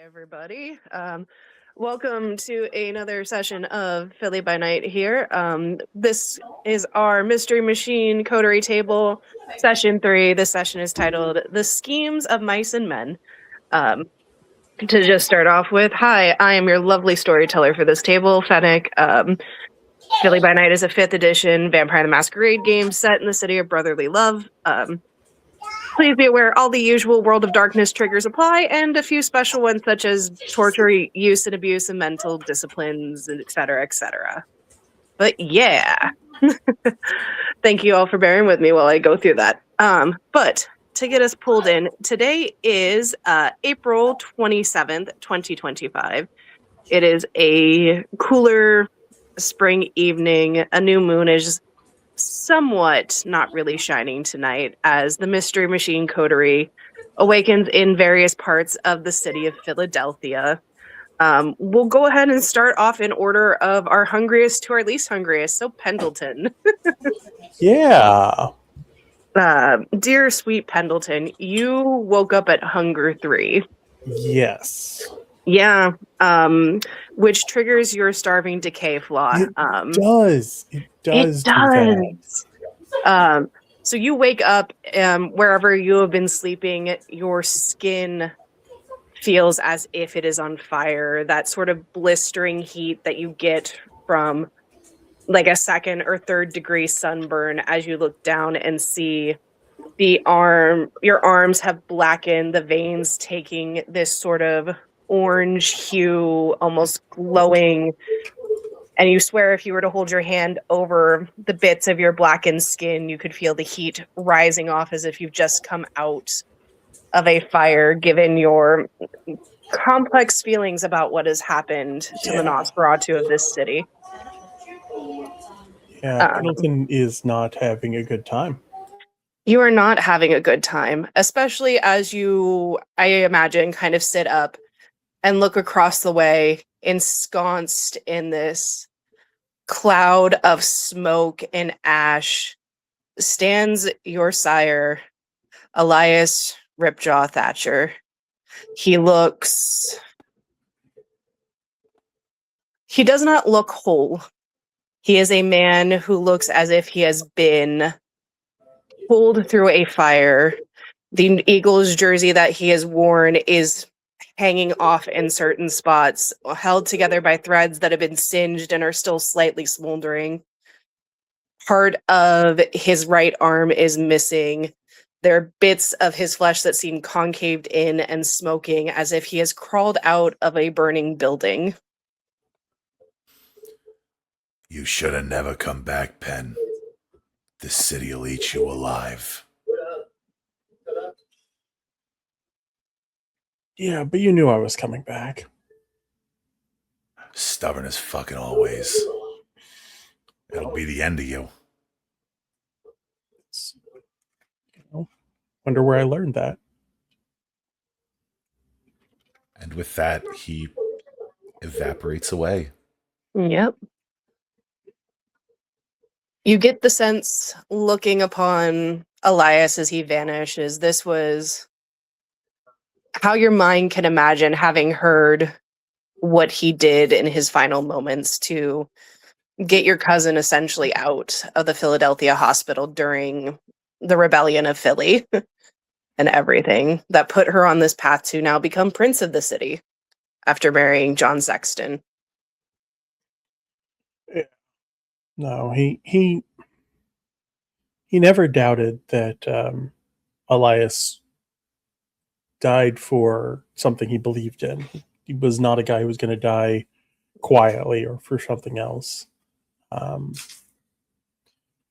everybody. Welcome to another session of Philly by Night here. This is our Mystery Machine Coterie table, session 3. This session is titled The Schemes of Mice and Men. To just start off with, hi, I am your lovely storyteller for this table, Fennec. Philly by Night is a 5th edition Vampire the Masquerade game set in the city of brotherly love. Please be aware all the usual World of Darkness triggers apply, and a few special ones such as torture, use and abuse, and mental disciplines, etc., etc. But yeah, thank you all for bearing with me while I go through that. But to get us pulled in, today is April 27th, 2025. It is a cooler spring evening. A new moon is somewhat not really shining tonight as the Mystery Machine Coterie awakens in various parts of the city of Philadelphia. We'll go ahead and start off in order of our hungriest to our least hungriest. So Pendleton. Yeah. Dear sweet Pendleton, you woke up at hunger 3. Yes. Yeah. Which triggers your starving decay flaw. It does. It does. Do that. So you wake up wherever you have been sleeping, your skin feels as if it is on fire. That sort of blistering heat that you get from like a 2nd or 3rd degree sunburn as you look down and see your arms have blackened, the veins taking this sort of orange hue, almost glowing. And you swear if you were to hold your hand over the bits of your blackened skin, you could feel the heat rising off as if you've just come out of a fire, given your complex feelings about what has happened to the Nosferatu of this city. Yeah, Pendleton is not having a good time. You are not having a good time, especially as you, I imagine, kind of sit up and look across the way, ensconced in this cloud of smoke and ash, stands your sire, Elias Ripjaw Thatcher. He does not look whole. He is a man who looks as if he has been pulled through a fire. The Eagles jersey that he has worn is hanging off in certain spots, held together by threads that have been singed and are still slightly smoldering. Part of his right arm is missing. There are bits of his flesh that seem concaved in and smoking, as if he has crawled out of a burning building. You should have never come back, Penn. The city'll eat you alive. Yeah, but you knew I was coming back. Stubborn as fucking always. It'll be the end of you. Wonder where I learned that. And with that, he evaporates away. Yep. You get the sense, looking upon Elias as he vanishes, this was how your mind can imagine having heard what he did in his final moments to get your cousin essentially out of the Philadelphia hospital during the rebellion of Philly and everything that put her on this path to now become prince of the city after marrying John Sexton. No, he never doubted that Elias died for something he believed in. He was not a guy who was going to die quietly or for something else.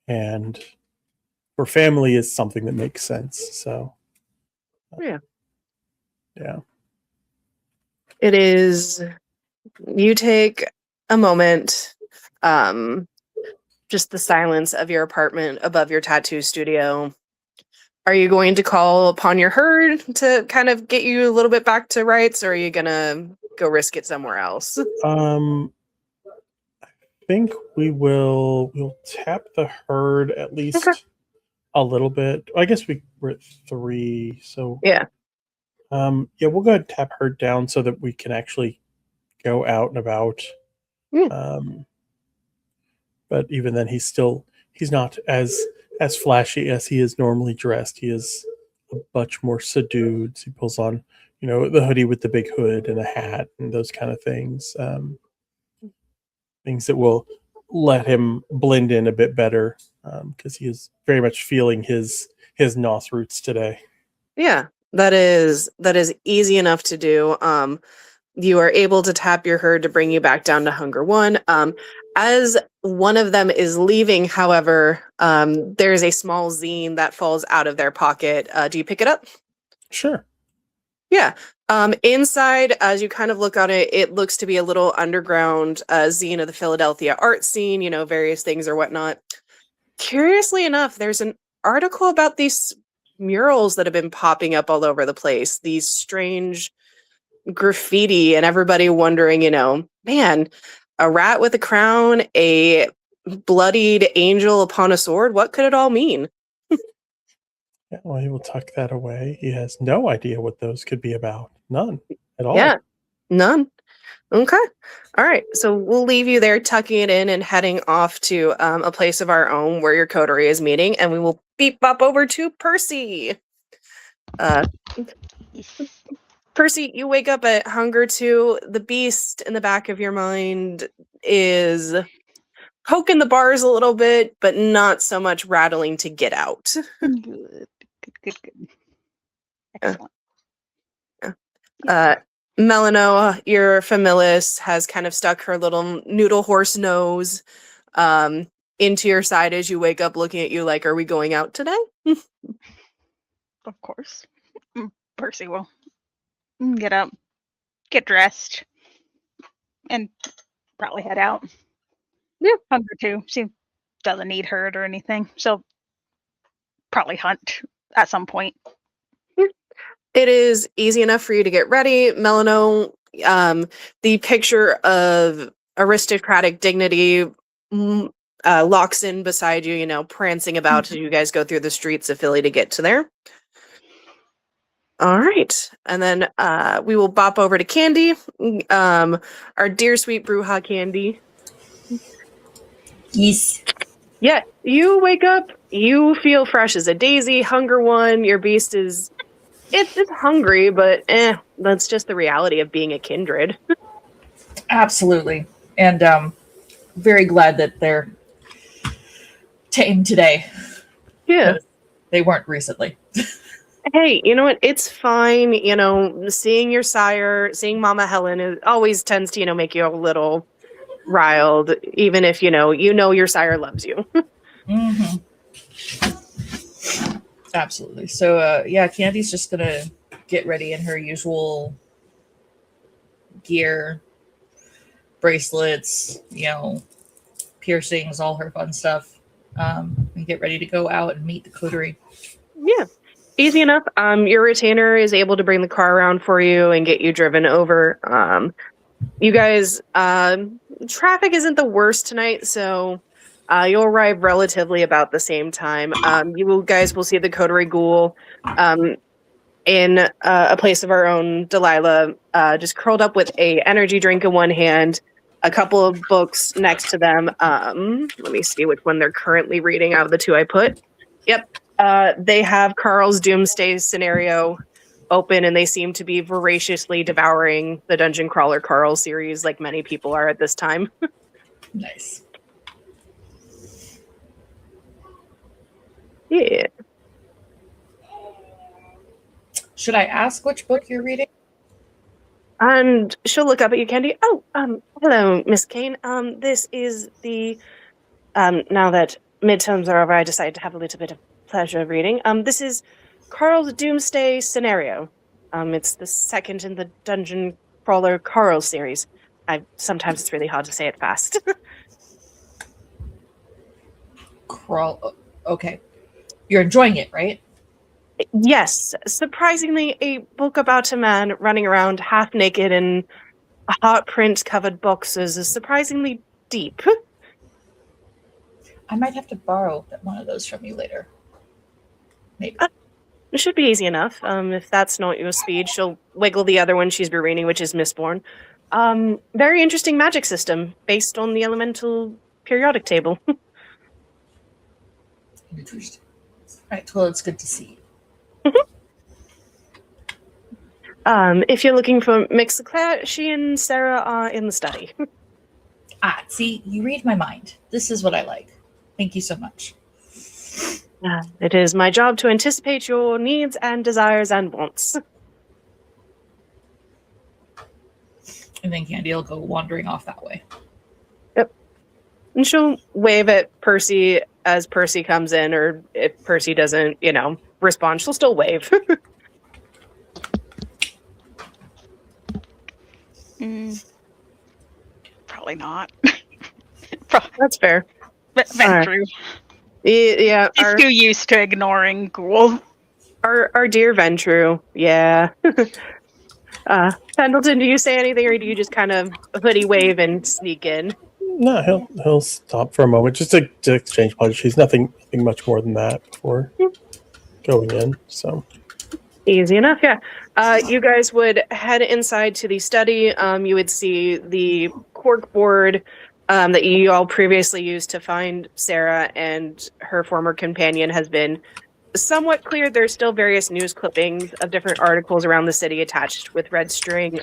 And for family is something that makes sense. So, Yeah. It is, you take a moment, just the silence of your apartment above your tattoo studio. Are you going to call upon your herd to kind of get you a little bit back to rights, or are you going to go risk it somewhere else? I think we'll tap the herd at least a little bit. I guess we're at 3, so yeah. Yeah, we'll go ahead and tap her down so that we can actually go out and about. But even then, he's not as flashy as he is normally dressed. He is much more subdued. He pulls on, the hoodie with the big hood and a hat and those kind of things. Things that will let him blend in a bit better because he is very much feeling his Noth roots today. Yeah, that is easy enough to do. You are able to tap your herd to bring you back down to Hunger 1. As one of them is leaving, however, there's a small zine that falls out of their pocket. Do you pick it up? Sure. Yeah. Inside, as you kind of look on it, it looks to be a little underground zine of the Philadelphia art scene, various things or whatnot. Curiously enough, there's an article about these murals that have been popping up all over the place, these strange graffiti, and everybody wondering, man, a rat with a crown, a bloodied angel upon a sword, what could it all mean? Yeah, well, he will tuck that away. He has no idea what those could be about. None at all. Yeah, none. Okay. All right. So we'll leave you there, tucking it in and heading off to a place of our own where your coterie is meeting, and we will beep bop over to Percy. Percy, you wake up at Hunger 2. The beast in the back of your mind is poking the bars a little bit, but not so much rattling to get out. Good. Excellent. Melano, your familis, has kind of stuck her little noodle horse nose into your side as you wake up, looking at you like, are we going out today? Of course. Percy will get up, get dressed, and probably head out. Yeah. Hunger too. She doesn't need herd or anything. She'll probably hunt at some point. It is easy enough for you to get ready. Melano, the picture of aristocratic dignity locks in beside you, prancing about as you guys go through the streets of Philly to get to there. All right. And then we will bop over to Candy, our dear sweet Bruja Candy. Yes. Yeah, you wake up, you feel fresh as a daisy. Hunger 1, your beast is... It's hungry, but that's just the reality of being a kindred. Absolutely. And very glad that they're tame today. Yeah. They weren't recently. Hey, you know what? It's fine. Seeing your sire, seeing Mama Helen always tends to, make you a little riled, even if, your sire loves you. Mm-hmm. Absolutely. So, Candy's just going to get ready in her usual gear, bracelets, piercings, all her fun stuff, and get ready to go out and meet the coterie. Yeah. Easy enough. Your retainer is able to bring the car around for you and get you driven over. You guys, traffic isn't the worst tonight, so you'll arrive relatively about the same time. You guys will see the Coterie Ghoul in a place of our own. Delilah just curled up with a energy drink in one hand, a couple of books next to them. Let me see which one they're currently reading out of the two I put. Yep. They have Carl's Doomsday Scenario open, and they seem to be voraciously devouring the Dungeon Crawler Carl series like many people are at this time. Nice. Yeah. Should I ask which book you're reading? And she'll look up at you, Candy. Oh, hello, Miss Kane. This is the now that midterms are over, I decided to have a little bit of pleasure of reading. This is Carl's Doomsday Scenario. It's the second in the Dungeon Crawler Carl series. Sometimes it's really hard to say it fast. Okay. You're enjoying it, right? Yes, surprisingly, a book about a man running around half naked in heart print covered boxes is surprisingly deep. I might have to borrow one of those from you later. Maybe. It should be easy enough. If that's not your speed, she'll wiggle the other one she's been reading, which is Mistborn. Very interesting magic system based on the elemental periodic table. Interesting. All right, well, it's good to see you. If you're looking for Mix Leclerc, she and Sarah are in the study. See, you read my mind. This is what I like. Thank you so much. It is my job to anticipate your needs and desires and wants. And then Candy will go wandering off that way. Yep. And she'll wave at Percy as Percy comes in, or if Percy doesn't, respond, she'll still wave. Probably not. That's fair. Ventru. Yeah, He's too used to ignoring ghouls. Our dear Ventru, yeah. Pendleton, do you say anything, or do you just kind of hoodie wave and sneak in? No, he'll stop for a moment just to exchange pleasantries. Nothing much more than that before going in. So easy enough, yeah. You guys would head inside to the study. You would see the cork board that you all previously used to find Sarah and her former companion has been somewhat cleared. There's still various news clippings of different articles around the city attached with red string.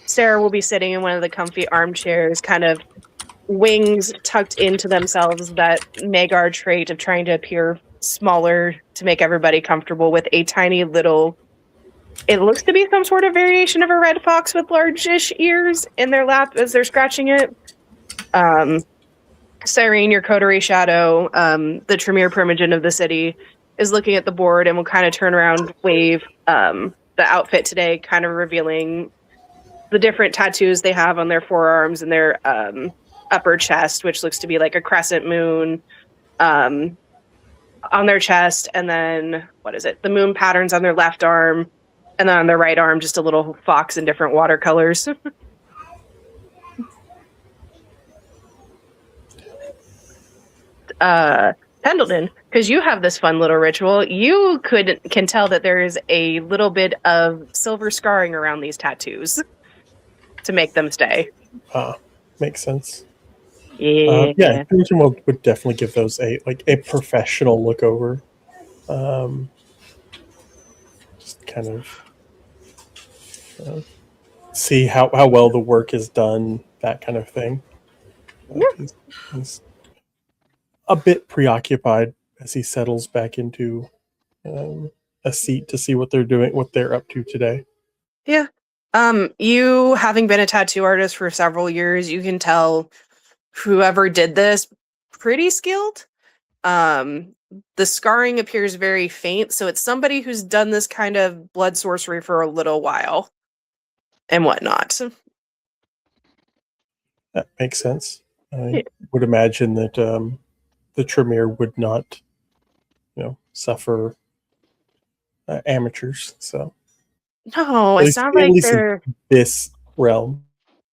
Sarah will be sitting in one of the comfy armchairs, kind of wings tucked into themselves, that Magar trait of trying to appear smaller to make everybody comfortable, with a tiny little, it looks to be some sort of variation of a red fox with large-ish ears in their lap as they're scratching it. Cyrene, your Coterie shadow, the Tremere Primogen of the city, is looking at the board and will kind of turn around, wave the outfit today, kind of revealing the different tattoos they have on their forearms and their upper chest, which looks to be like a crescent moon on their chest, and then, the moon patterns on their left arm, and then on their right arm, just a little fox in different watercolors. Pendleton, because you have this fun little ritual, you can tell that there is a little bit of silver scarring around these tattoos to make them stay. Makes sense. Yeah. Pendleton would definitely give those a professional look over. Just kind of see how well the work is done, that kind of thing. He's a bit preoccupied as he settles back into a seat to see what they're up to today. Yeah. You, having been a tattoo artist for several years, you can tell whoever did this, pretty skilled. The scarring appears very faint, so it's somebody who's done this kind of blood sorcery for a little while and whatnot. That makes sense. I would imagine that the Tremere would not, suffer amateurs. So no, it's not like they're this realm.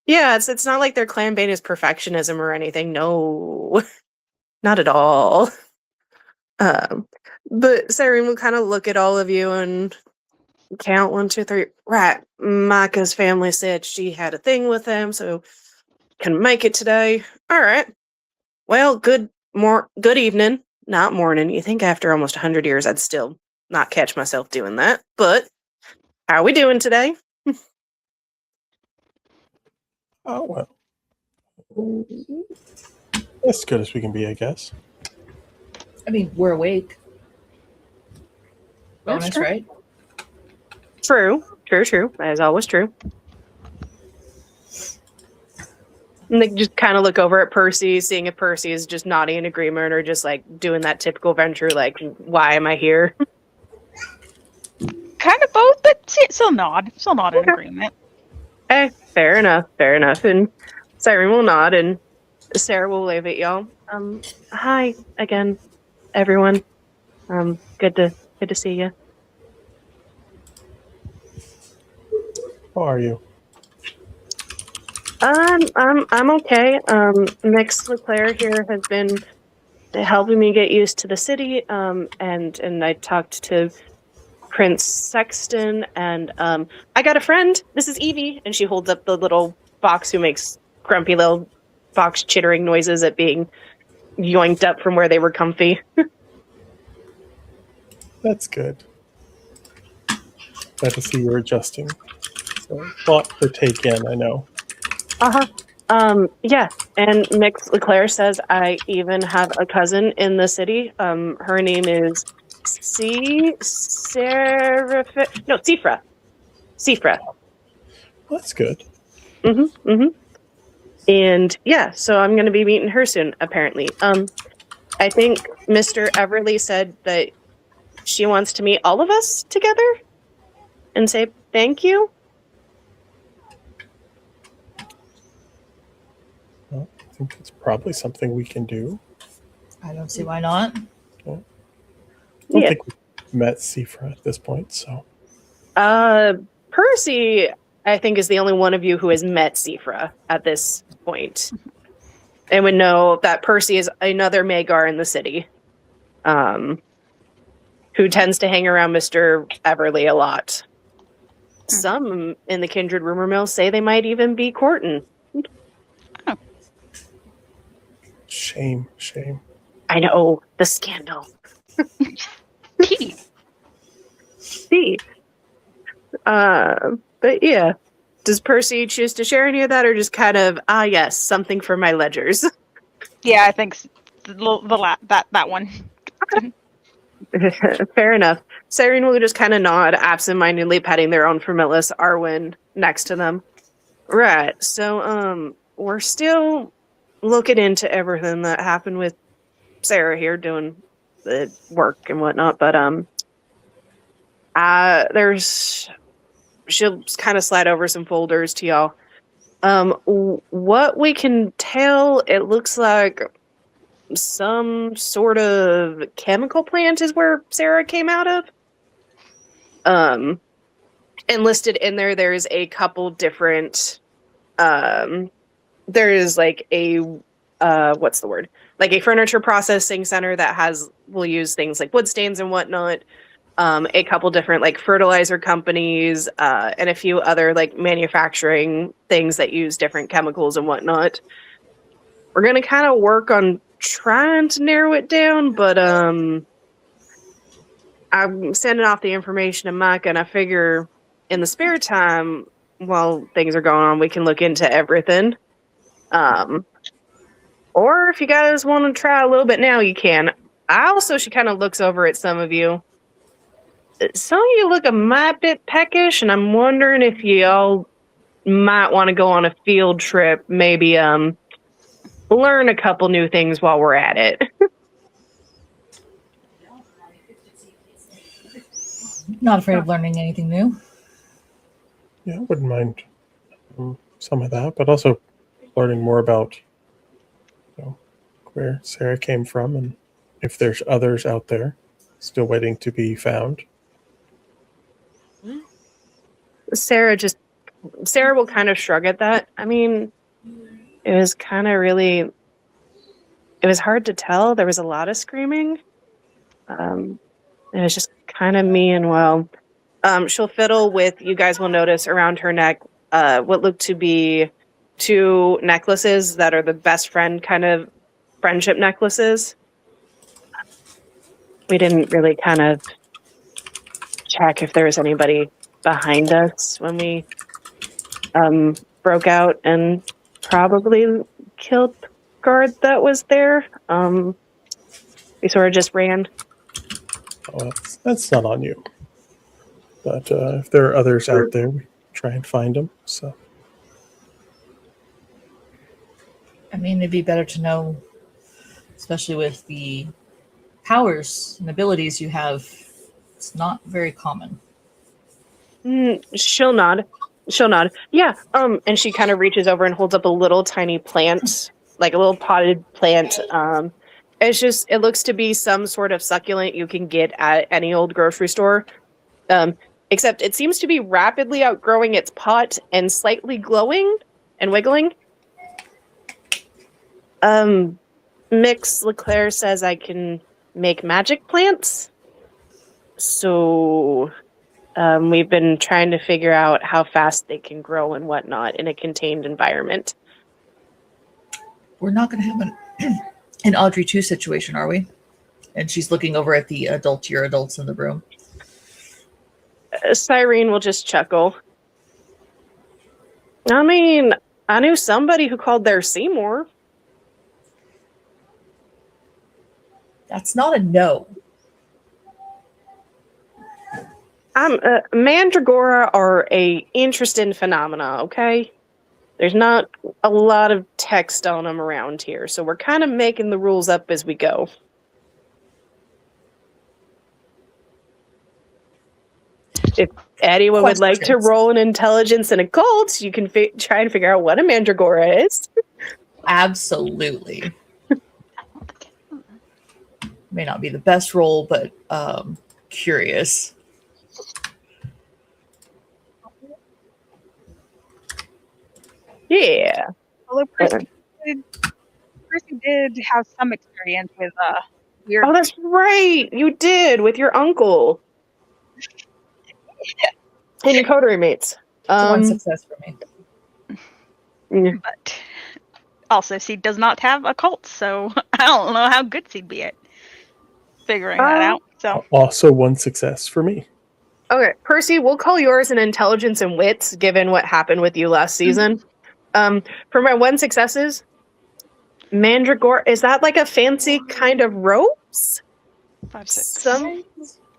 Yeah, it's not like their clan bane is perfectionism or anything. No, not at all. But Cyrene will kind of look at all of you and count 1, 2, 3. Right, Micah's family said she had a thing with them, so can make it today. All right. Well, good evening, not morning. You think after almost 100 years I'd still not catch myself doing that, but how are we doing today? Oh, well. As good as we can be, I guess. I mean, we're awake. That's Bonus, true. right? True. That is always true. And they just kind of look over at Percy, seeing if Percy is just nodding in agreement or just like doing that typical venture, like, why am I here? Kind of both, but still nod. Still nod in agreement. Fair enough. And Cyrene will nod and Sarah will wave at y'all. Hi again, everyone. Good to see you. How are you? I'm okay. Mix Leclerc here has been helping me get used to the city. And I talked to Prince Sexton, and I got a friend. This is Evie, and she holds up the little fox who makes grumpy little fox chittering noises at being yoinked up from where they were comfy. That's good. Glad to see you're adjusting. So, lot to take in, I know. Yeah, and Mix Leclaire says I even have a cousin in the city. Her name is Sifra. Sifra. Well, that's good. And yeah, so I'm going to be meeting her soon, apparently. I think Mr. Everly said that she wants to meet all of us together and say thank you. Well, I think it's probably something we can do. I don't see why not. I don't Yeah. think we've met Sifra at this point, so. Percy, I think, is the only one of you who has met Sifra at this point. And would know that Percy is another Magar in the city. Who tends to hang around Mr. Everly a lot. Some in the Kindred rumor mill say they might even be courting. Shame. I know, the scandal. Tea. See. But yeah. Does Percy choose to share any of that, or just kind of, yes, something for my ledgers? Yeah, I think that one. Fair enough. Cyrene will just kind of nod, absentmindedly petting their own Familis Arwen next to them. Right, so, we're still looking into everything that happened with Sarah here doing the work and whatnot, but, she'll kind of slide over some folders to y'all. What we can tell, it looks like some sort of chemical plant is where Sarah came out of. And listed in there's a couple different, there is like a, what's the word? Like a furniture processing center that will use things like wood stains and whatnot. A couple different like fertilizer companies, and a few other like manufacturing things that use different chemicals and whatnot. We're going to kind of work on trying to narrow it down, but I'm sending off the information to Mike, and I figure in the spare time while things are going on, we can look into everything. Or if you guys want to try a little bit now, you can. She kind of looks over at some of you. Some of you look a mite bit peckish, and I'm wondering if y'all might want to go on a field trip, maybe learn a couple new things while we're at it. Not afraid of learning anything new. Yeah, I wouldn't mind some of that, but also learning more about where Sarah came from and if there's others out there still waiting to be found. Sarah will kind of shrug at that. I mean, it was kind of it was hard to tell. There was a lot of screaming. It was just kind of me, and she'll fiddle with, you guys will notice around her neck, what look to be 2 necklaces that are the best friend kind of friendship necklaces. We didn't really kind of check if there was anybody behind us when we broke out and probably killed the guard that was there. We sort of just ran. Oh, that's not on you. But if there are others out there, we try and find them. So, I mean, it'd be better to know, especially with the powers and abilities you have. It's not very common. She'll nod. Yeah. And she kind of reaches over and holds up a little tiny plant, like a little potted plant. It looks to be some sort of succulent you can get at any old grocery store. Except it seems to be rapidly outgrowing its pot and slightly glowing and wiggling. Mix Leclerc says I can make magic plants. So we've been trying to figure out how fast they can grow and whatnot in a contained environment. We're not going to have an Audrey 2 situation, are we? And she's looking over at the your adults in the room. Cyrene will just chuckle. I mean, I knew somebody who called their Seymour. That's not a no. Mandragora are a interesting phenomena, okay? There's not a lot of text on them around here, so we're kind of making the rules up as we go. If anyone would like to roll an intelligence and occult, you can try and figure out what a mandragora is. Absolutely. May not be the best roll, but curious. Yeah. Although Percy did have some experience with weird. Oh, that's right. You did with your uncle. And your coterie mates. One success for me. But also, she does not have a cult, so I don't know how good she'd be at figuring that out. So Also one success for me. Okay, Percy, we'll call yours an intelligence and wits, given what happened with you last season. For my 1 successes, Mandragora, is that like a fancy kind of ropes? 5, 6.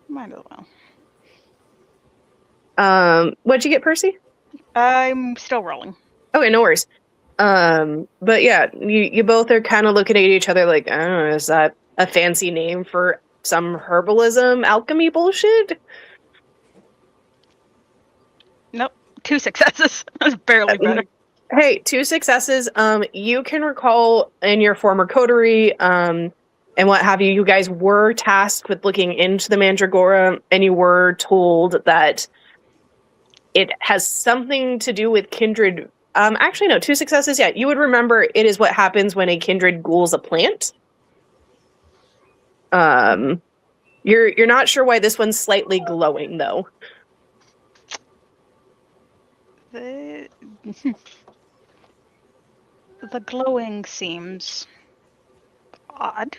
Might as well. What'd you get, Percy? I'm still rolling. Okay, no worries. But yeah, you both are kind of looking at each other like, I don't know, is that a fancy name for some herbalism alchemy bullshit? Nope, 2 successes. That's barely better. Hey, 2 successes. You can recall in your former coterie, and what have you, you guys were tasked with looking into the Mandragora, and you were told that it has something to do with kindred. Actually, no, 2 successes. Yeah, you would remember it is what happens when a kindred ghouls a plant. You're not sure why this one's slightly glowing though. The glowing seems odd.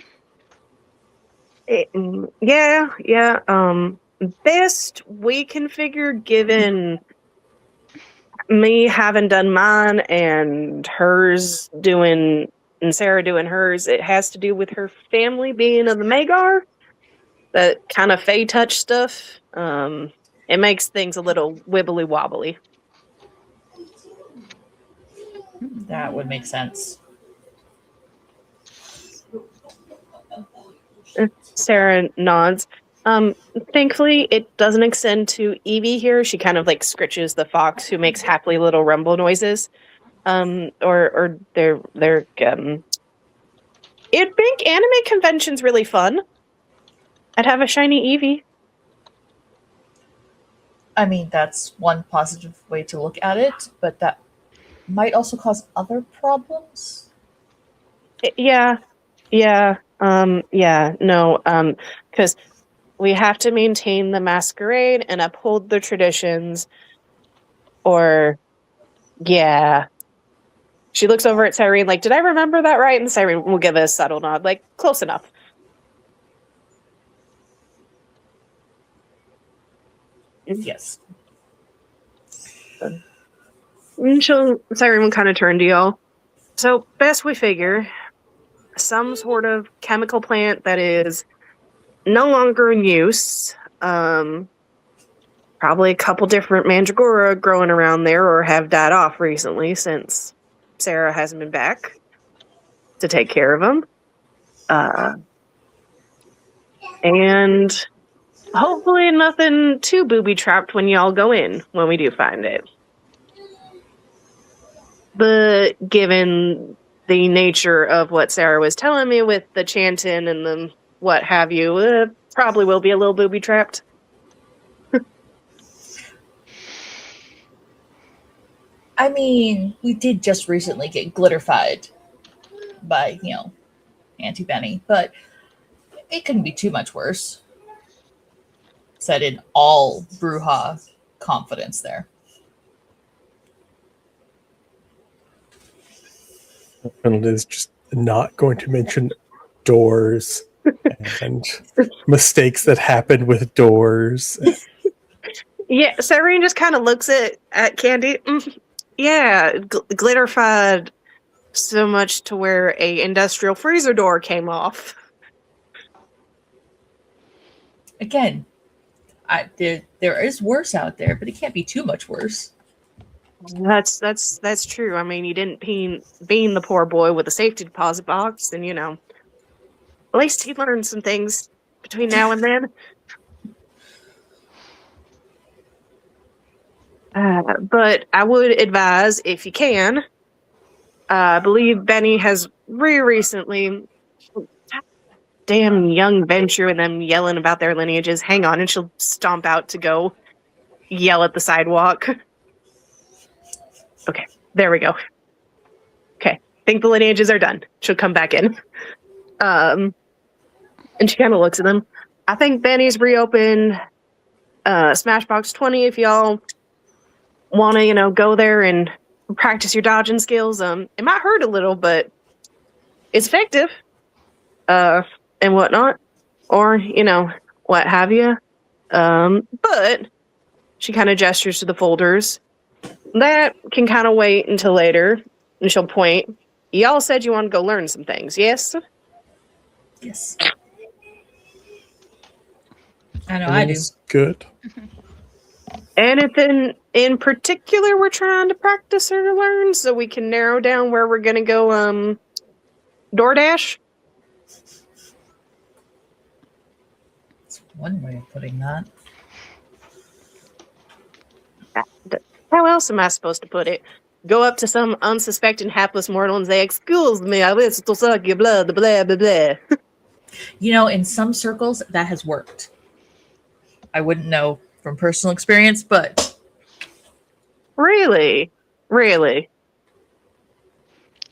Yeah. Best we can figure, given me having done mine and hers doing, and Sarah doing hers, it has to do with her family being of the Magar. That kind of Fey touch stuff. It makes things a little wibbly wobbly. That would make sense. Sarah nods. Thankfully, it doesn't extend to Evie here. She kind of like scritches the fox, who makes happy little rumble noises. Or they're I'd think anime convention's really fun. I'd have a shiny Evie. I mean, that's one positive way to look at it, but that might also cause other problems. Yeah, because we have to maintain the masquerade and uphold the traditions, or, yeah. She looks over at Cyrene like, did I remember that right? And Cyrene will give a subtle nod, like, close enough. Yes. Cyrene will kind of turn to y'all. So, best we figure, some sort of chemical plant that is no longer in use. Probably a couple different mandragora growing around there, or have died off recently since Sarah hasn't been back to take care of them. And hopefully nothing too booby-trapped when y'all go in, when we do find it. But given the nature of what Sarah was telling me with the chanting and the what have you, probably will be a little booby-trapped. I mean, we did just recently get glitterified by, Auntie Benny, but it couldn't be too much worse. Said in all Bruja confidence there. Pendleton is just not going to mention doors and mistakes that happen with doors. Yeah, Cyrene just kind of looks at Candy. Yeah, glitterified so much to where a industrial freezer door came off. Again, there is worse out there, but it can't be too much worse. That's true. I mean, you didn't bean the poor boy with a safety deposit box, and at least he learned some things between now and then. But I would advise, if you can, I believe Benny has recently, damn young venture and them yelling about their lineages. Hang on, and she'll stomp out to go yell at the sidewalk. Okay, there we go. Okay, think the lineages are done. She'll come back in. And she kind of looks at them. I think Benny's reopened Smashbox 20 if y'all want to, go there and practice your dodging skills. It might hurt a little, but it's effective. And whatnot. Or, what have you. But she kind of gestures to the folders. That can kind of wait until later. And she'll point. Y'all said you want to go learn some things, yes? Yes. I know I do. Good. Anything in particular we're trying to practice or learn so we can narrow down where we're going to go DoorDash? That's one way of putting that. How else am I supposed to put it? Go up to some unsuspecting hapless mortal and say, "Excuse me, I wish to suck your blood, blah, blah, blah." In some circles, that has worked. I wouldn't know from personal experience, but... Really? Really?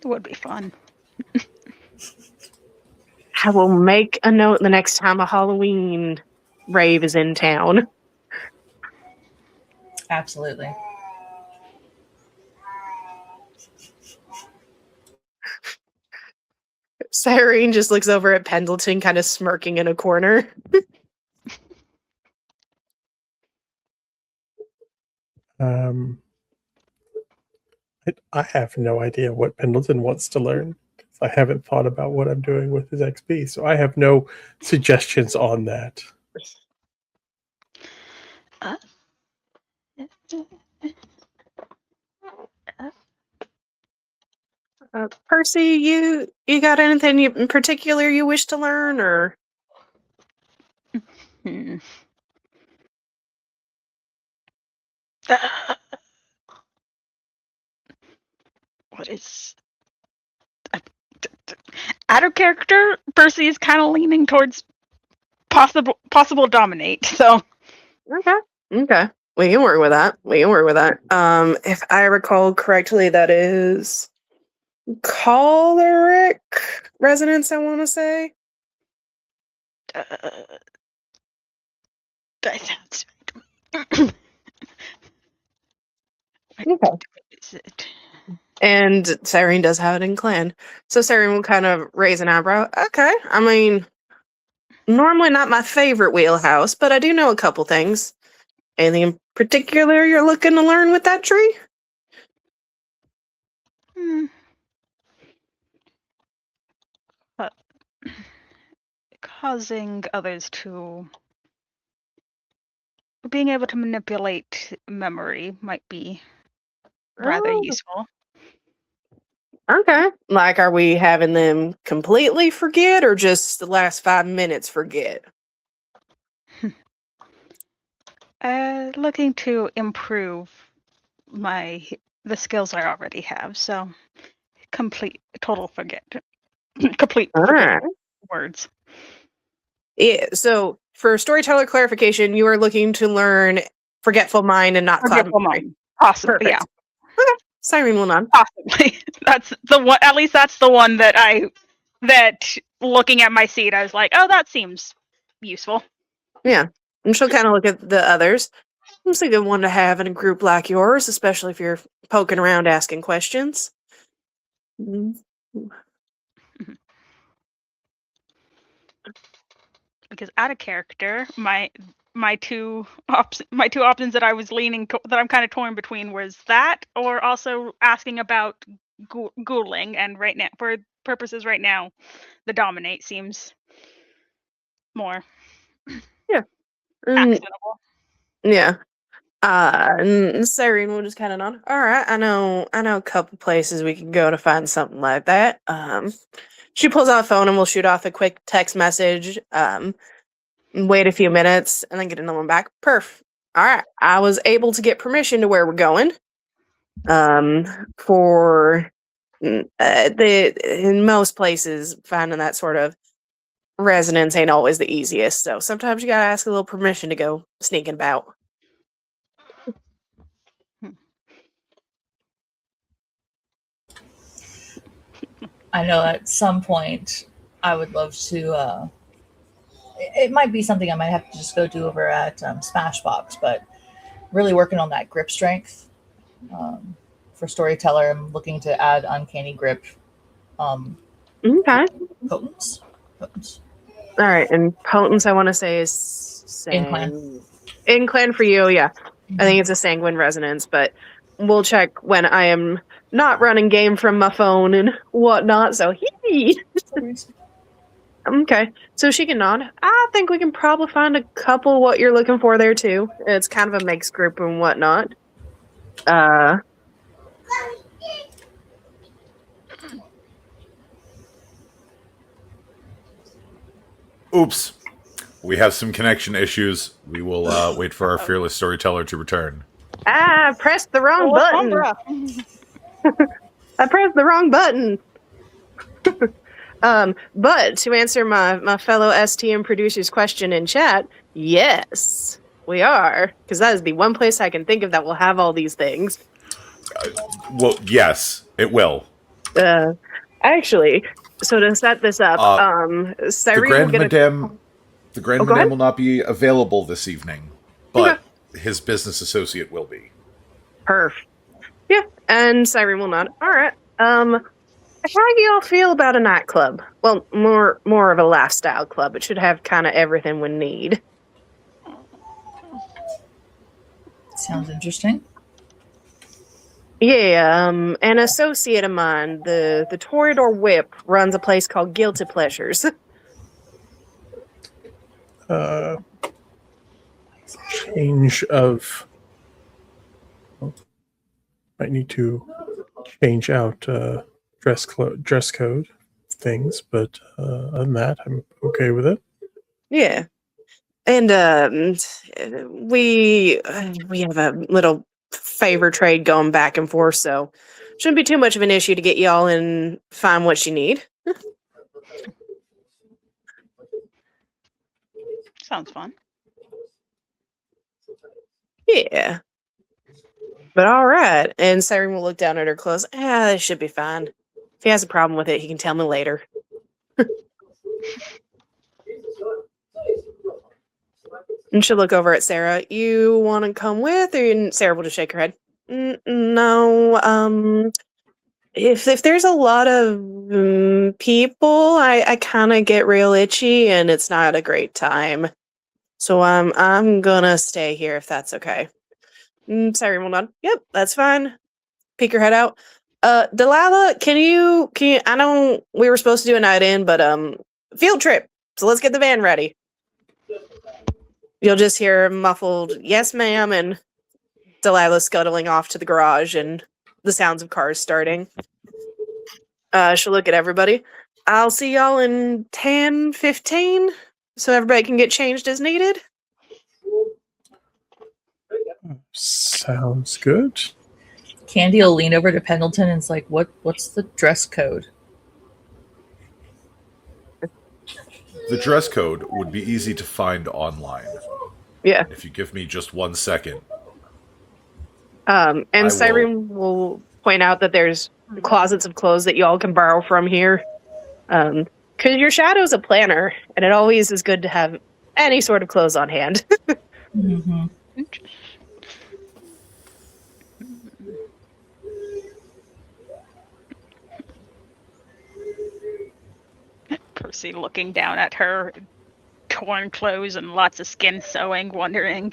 It would be fun. I will make a note the next time a Halloween rave is in town. Absolutely. Cyrene just looks over at Pendleton, kind of smirking in a corner. I have no idea what Pendleton wants to learn. I haven't thought about what I'm doing with his XP, so I have no suggestions on that. Percy, you got anything in particular you wish to learn, or? Hmm. What is out of character? Percy is kind of leaning towards possible dominate. So Okay. We can work with that. If I recall correctly, that is choleric resonance, I want to say. that sounds Okay. What is it? And Cyrene does have it in clan. So Cyrene will kind of raise an eyebrow. Okay. I mean, normally not my favorite wheelhouse, but I do know a couple things. Anything in particular you're looking to learn with that tree? But causing others to being able to manipulate memory might be rather useful. Okay. Like, are we having them completely forget or just the last 5 minutes forget? Looking to improve the skills I already have. So total forget. Complete All forget right. words. Yeah. So, for storyteller clarification, you are looking to learn forgetful mind and not cloud Forgetful memory. mind. Possibly, Perfect. yeah. Okay. Cyrene will nod. Possibly. That's the one. At least that's the one that I that looking at my seat, I was like, oh, that seems useful. Yeah. And she'll kind of look at the others. It's a good one to have in a group like yours, especially if you're poking around asking questions. Mhm. Because out of character, my two options that I was that I'm kind of torn between was that or also asking about ghouling, and right now, for purposes right now, the dominate seems more Mm, actionable. yeah. And Cyrene will just kind of nod. All right, I know a couple places we can go to find something like that. She pulls out a phone and we'll shoot off a quick text message. Wait a few minutes and then get another one back. Perf. All right, I was able to get permission to where we're going. For in most places, finding that sort of resonance ain't always the easiest. So sometimes you gotta ask a little permission to go sneaking about. I know at some point I would love to. It might be something I might have to just go do over at Smashbox, but really working on that grip strength. For storyteller, I'm looking to add uncanny grip. Okay. Potence. All right, and potence I want to say is Inclan. Inclan for you, yeah. I think it's a sanguine resonance, but we'll check when I am not running game from my phone and whatnot. So okay, so she can nod. I think we can probably find a couple what you're looking for there too. It's kind of a mixed group and whatnot. Oops. We have some connection issues. We will wait for our fearless storyteller to return. I pressed the wrong button. I pressed the wrong button. But to answer my fellow STM producer's question in chat, yes, we are. Because that is the one place I can think of that will have all these things. Well, yes, it will. Actually, so to set this up, The Grand Madame will not be available this evening, but his business associate will be. Perf. Yeah, and Cyrene will nod. All right. How do y'all feel about a nightclub? Well, more of a lifestyle club. It should have kind of everything we need. Sounds interesting. Yeah, an associate of mine, the Toreador Whip, runs a place called Guilty Pleasures. Change of... might need to change out dress code things, but other than that, I'm okay with it. Yeah, and we have a little favor trade going back and forth, so shouldn't be too much of an issue to get y'all and find what you need. Sounds fun. Yeah. But all right. And Cyrene will look down at her clothes. This should be fine. If he has a problem with it, he can tell me later. And she'll look over at Sarah. You want to come with? Or Sarah will just shake her head. No. If there's a lot of people, I kind of get real itchy, and it's not a great time. So I'm gonna stay here if that's okay. Cyrene will nod. Yep, that's fine. Peek her head out. Delilah, can you? I know we were supposed to do a night in, but field trip. So let's get the van ready. You'll just hear a muffled "Yes, ma'am," and Delilah scuttling off to the garage, and the sounds of cars starting. She'll look at everybody. I'll see y'all in 10, 15, so everybody can get changed as needed. Sounds good. Candy will lean over to Pendleton and it's like, what's the dress code? The dress code would be easy to find online. Yeah. If you give me just 1 second. And Cyrene will point out that there's closets of clothes that y'all can borrow from here. Because your shadow's a planner, and it always is good to have any sort of clothes on hand. Mm-hmm. Percy looking down at her torn clothes and lots of skin sewing, wondering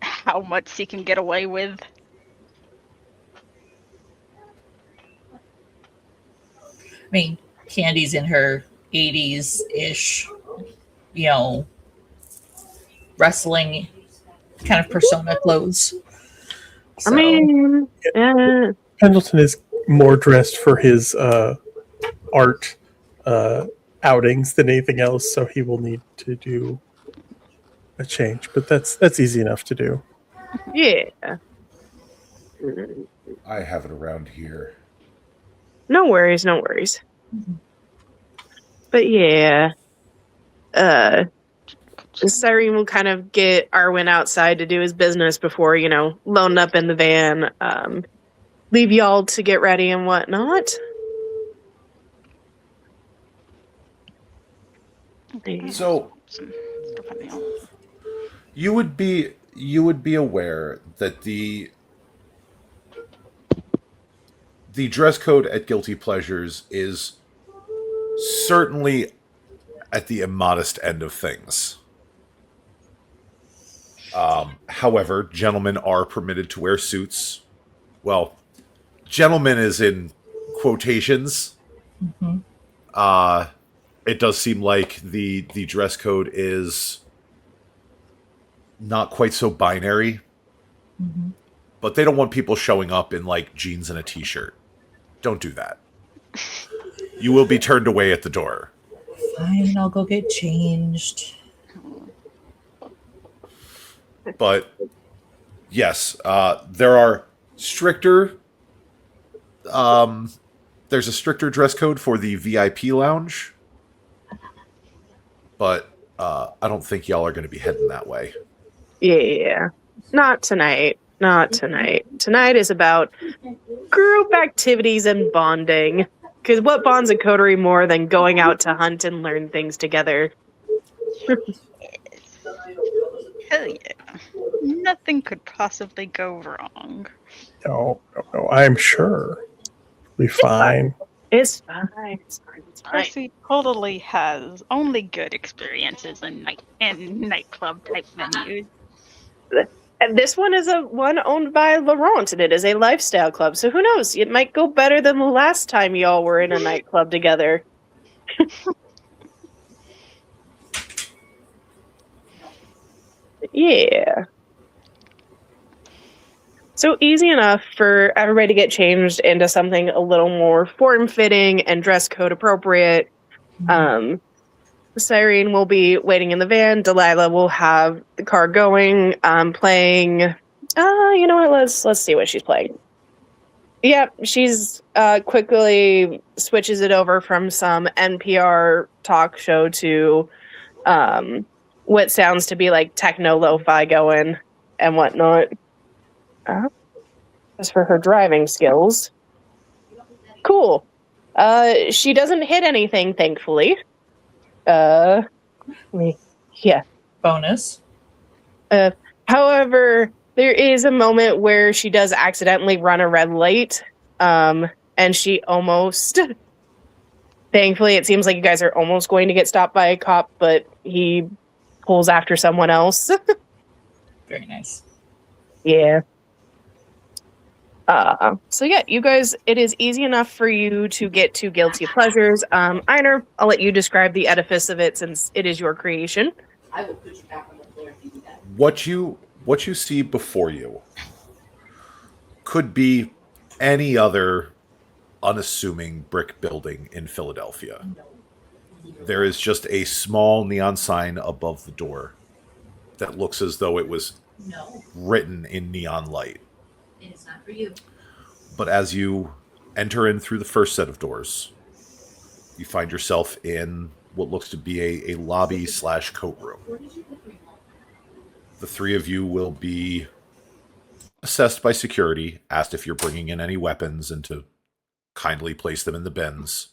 how much he can get away with. I mean, Candy's in her 80s-ish, wrestling kind of persona clothes. So, I mean, Pendleton is more dressed for his art outings than anything else, so he will need to do a change. But that's easy enough to do. yeah. I have it around here. No worries, no worries. But yeah, Cyrene will kind of get Arwen outside to do his business before, loading up in the van, leave y'all to get ready and whatnot. So you would be aware that the dress code at Guilty Pleasures is certainly at the immodest end of things. However, gentlemen are permitted to wear suits. Well, gentlemen is in quotations. Mm-hmm. It does seem like the dress code is not quite so binary. Mm-hmm. But they don't want people showing up in, like, jeans and a t-shirt. Don't do that. You will be turned away at the door. Fine, I'll go get changed. But, yes, there are stricter... there's a stricter dress code for the VIP lounge. But I don't think y'all are going to be heading that way. Yeah, not tonight. Not tonight. Tonight is about group activities and bonding. Because what bonds a coterie more than going out to hunt and learn things together? Hell yeah. Nothing could possibly go wrong. No, I'm sure it'll be fine. It's fine. It's fine. It's fine. Percy totally has only good experiences in nightclub type venues. And this one is one owned by Laurent, and it is a lifestyle club. So who knows? It might go better than the last time y'all were in a nightclub together. Yeah. So easy enough for everybody to get changed into something a little more form-fitting and dress code appropriate. Cyrene will be waiting in the van. Delilah will have the car going, playing. You know what? Let's see what she's playing. Yep, she's quickly switches it over from some NPR talk show to what sounds to be like techno lo-fi going and whatnot. As for her driving skills, cool. She doesn't hit anything, thankfully. Yeah. Bonus. However, there is a moment where she does accidentally run a red light, and she almost... Thankfully, it seems like you guys are almost going to get stopped by a cop, but he pulls after someone else. Very nice. Yeah. So yeah, you guys, it is easy enough for you to get to Guilty Pleasures. Einar, I'll let you describe the edifice of it since it is your creation. I will put you back on the floor if you do that. What you see before you could be any other unassuming brick building in Philadelphia. There is just a small neon sign above the door that looks as though it was written in neon light. It's not for you. But as you enter in through the first set of doors, you find yourself in what looks to be a lobby/coat room. The three of you will be assessed by security, asked if you're bringing in any weapons and to kindly place them in the bins.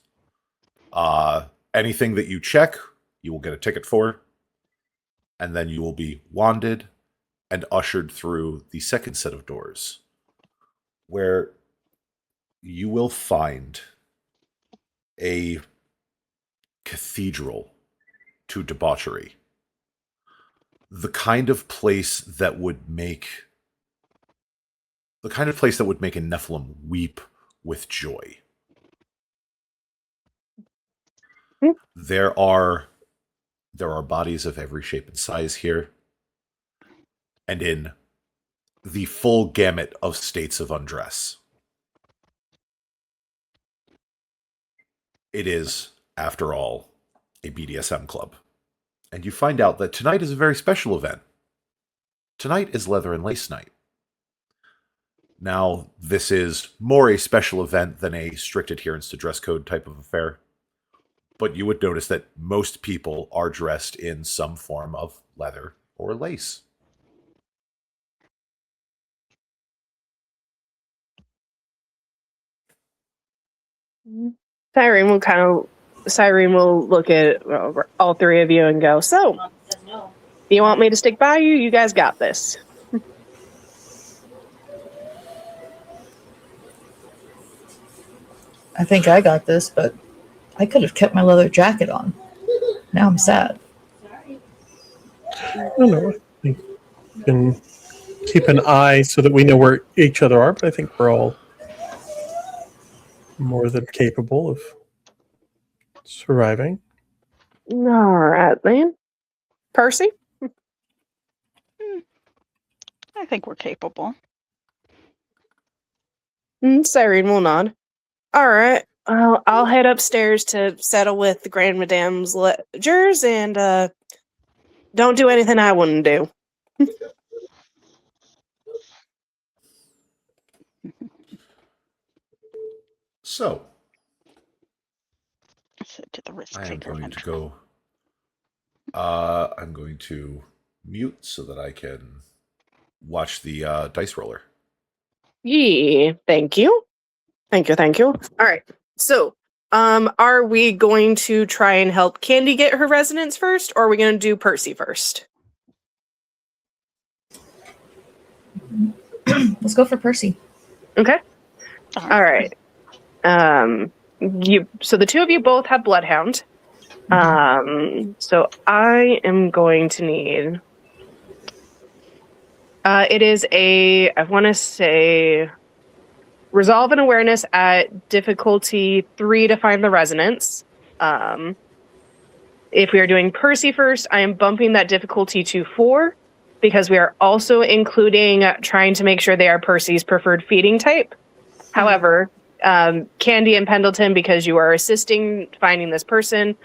Anything that you check, you will get a ticket for, and then you will be wanded and ushered through the second set of doors, where you will find a cathedral to debauchery. The kind of place that would make a Nephilim weep with joy. There are bodies of every shape and size here, and in the full gamut of states of undress. It is, after all, a BDSM club. And you find out that tonight is a very special event. Tonight is Leather and Lace Night. Now, this is more a special event than a strict adherence to dress code type of affair. But you would notice that most people are dressed in some form of leather or lace. Cyrene will look at all three of you and go, so, you want me to stick by you? You guys got this. I think I got this, but I could have kept my leather jacket on. Now I'm sad. I don't know. I think we can keep an eye so that we know where each other are, but I think we're all more than capable of surviving. All right, then. Percy? I think we're capable. Cyrene will nod. All right. Well, I'll head upstairs to settle with the Grand Madame's ledgers and don't do anything I wouldn't do. So, To the risk I am taker going to mentor. go. I'm going to mute so that I can watch the dice roller. Yeah, thank you. Thank you. All right. So, are we going to try and help Candy get her resonance first, or are we going to do Percy first? Let's go for Percy. Okay. All right. So the two of you both have Bloodhound. So I am going to need. It is I want to say, resolve and awareness at difficulty 3 to find the resonance. If we are doing Percy first, I am bumping that difficulty to 4 because we are also including trying to make sure they are Percy's preferred feeding type. However, Candy and Pendleton, because you are assisting finding this person,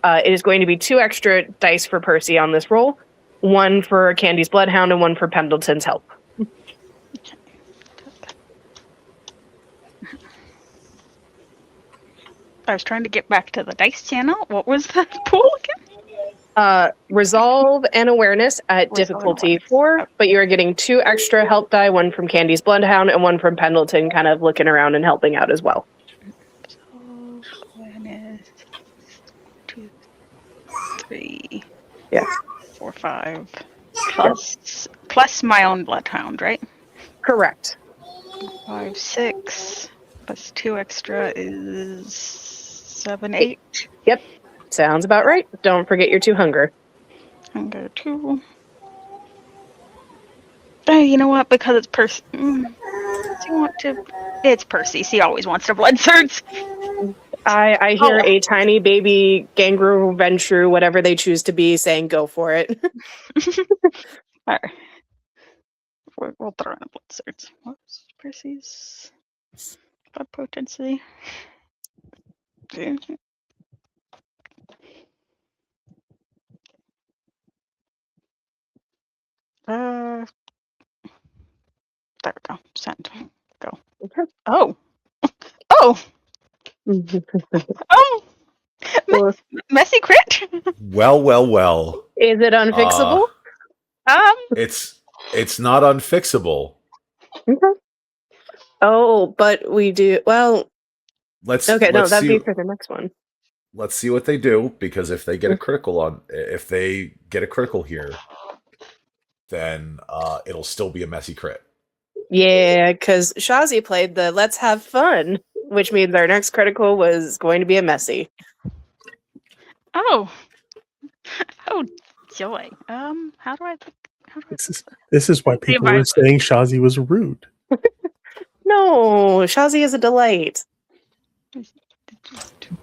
it is going to be 2 extra dice for Percy on this roll. 1 for Candy's Bloodhound and 1 for Pendleton's help. I was trying to get back to the dice channel. What was that pool again? Resolve and awareness at difficulty 4, but you are getting 2 extra help die, 1 from Candy's Bloodhound and 1 from Pendleton, kind of looking around and helping out as well. Resolve, awareness, 2, 3, Yeah. 4, 5, plus my own Bloodhound, right? Correct. 5, 6, plus 2 extra is 7, 8. Yep. Sounds about right. Don't forget your 2 hunger. Hunger 2. You know what? Because it's Percy. It's Percy. He always wants to blood surge. I hear a tiny baby Gangrel Ventru, whatever they choose to be, saying go for it. All right. We'll throw in a blood surge. What's Percy's blood potency? There we go. Send. Go. Okay. Oh. Oh. Oh. Messy crit. Well. Is it unfixable? It's not unfixable. Okay. Oh, but we do. Well, Let's that'd see. be for the next one. let's see what they do, because if they get a critical here, then it'll still be a messy crit. Yeah, because Shazi played the let's have fun, which means our next critical was going to be a messy. Oh, joy. How do I? This is why Let's see if people were saying Shazi was rude. No, Shazi is a delight.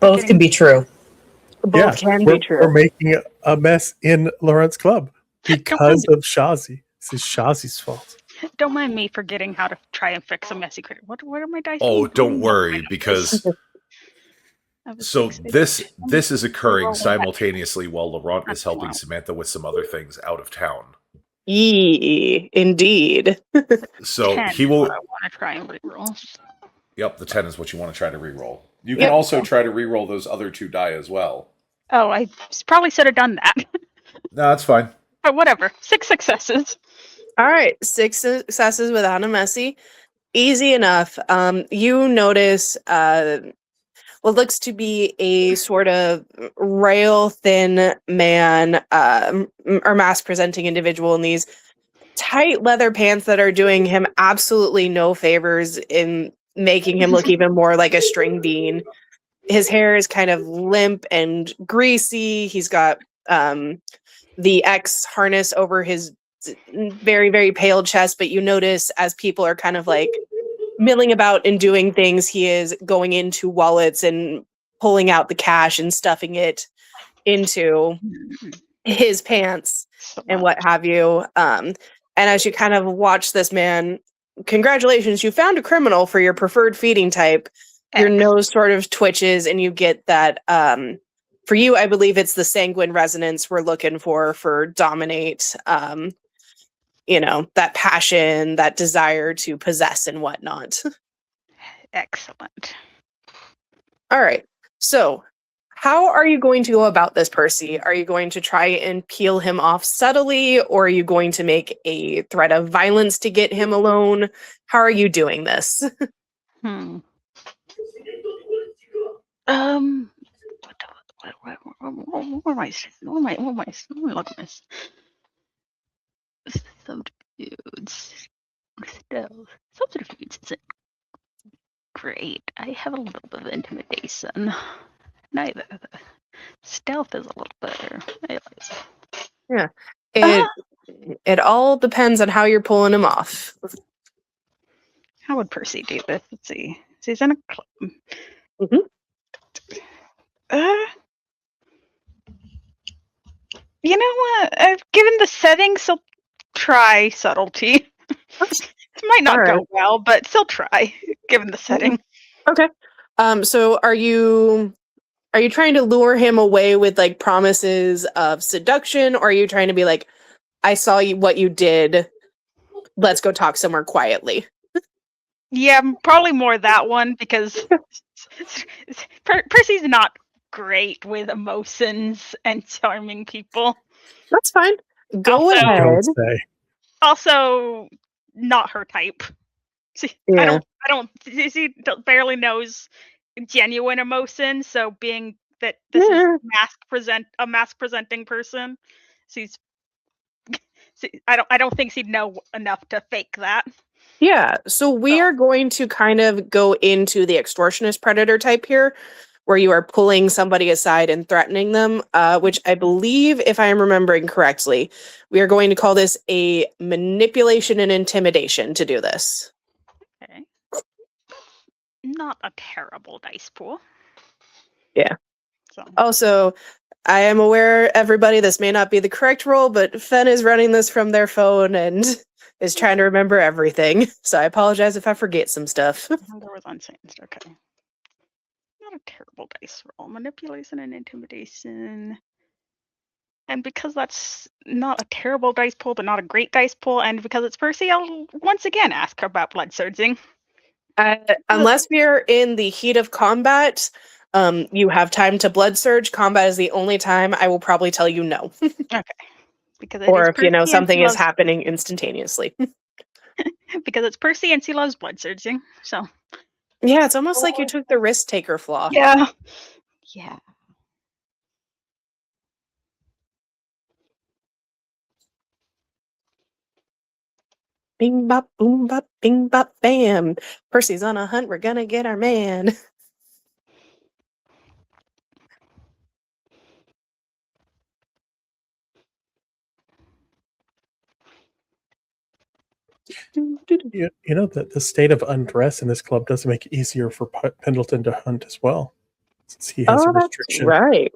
Both can be true. Both can we're, be true. We're making a mess in Laurent's club because of Shazi. This is Shazi's fault. Don't mind me forgetting how to try and fix a messy crit. What are my dice? Oh, doing? don't worry, because so this is occurring simultaneously while Laurent is helping Samantha with some other things out of town. Yee, indeed. So 10 he will. I want to try and reroll. Yep, the 10 is what you want to try to reroll. You can also try to reroll those other 2 die as well. Oh, I probably should have done that. No, that's fine. But whatever. 6 successes. All right, 6 successes without a messy. Easy enough. You notice what looks to be a sort of rail thin man or mass presenting individual in these tight leather pants that are doing him absolutely no favors in making him look even more like a string bean. His hair is kind of limp and greasy. He's got the X harness over his very, very pale chest, but you notice as people are kind of like milling about and doing things, he is going into wallets and pulling out the cash and stuffing it into his pants and what have you. And as you kind of watch this man, congratulations, you found a criminal for your preferred feeding type. Your nose sort of twitches and you get that for you, I believe it's the sanguine resonance we're looking for dominate. That passion, that desire to possess and whatnot. Excellent. All right. So, how are you going to go about this, Percy? Are you going to try and peel him off subtly, or are you going to make a threat of violence to get him alone? How are you doing this? What am I? Let me look at this. Subterfuge. Subterfuge isn't great. I have a little bit of intimidation. Neither. Stealth is a little better. Yeah. It all depends on how you're pulling him off. How would Percy do this? Let's see. So he's in a club. Mm-hmm. You know what? Given the settings, he'll try subtlety. It might not go well, but still try, given the setting. Okay. So are you trying to lure him away with like promises of seduction, or are you trying to be like, I saw what you did, let's go talk somewhere quietly? Yeah, probably more that one, because Percy's not great with emotions and charming people. That's fine. Go ahead. Also, not her type. See, yeah. I don't. She barely knows genuine emotion. So being that this is a mask presenting person, I don't think she'd know enough to fake that. Yeah. So we are going to kind of go into the extortionist predator type here, where you are pulling somebody aside and threatening them, which I believe, if I am remembering correctly, we are going to call this a manipulation and intimidation to do this. Okay. Not a terrible dice pool. Yeah. So. Also, I am aware, everybody, this may not be the correct roll, but Fen is running this from their phone and is trying to remember everything. So I apologize if I forget some stuff. There was unchanged. Okay. Not a terrible dice roll. Manipulation and intimidation. And because that's not a terrible dice pool, but not a great dice pool, and because it's Percy, I'll once again ask her about blood surging. Unless we are in the heat of combat, you have time to blood surge. Combat is the only time I will probably tell you no. Okay. Because or if something is happening instantaneously. Because it's Percy and she loves blood surging. So yeah, it's almost like you took the risk taker flaw. Yeah. Bing bop boom bop bing bop bam. Percy's on a hunt. We're gonna get our man. You know that the state of undress in this club does make it easier for Pendleton to hunt as well, since he has a Oh, that's restriction. right.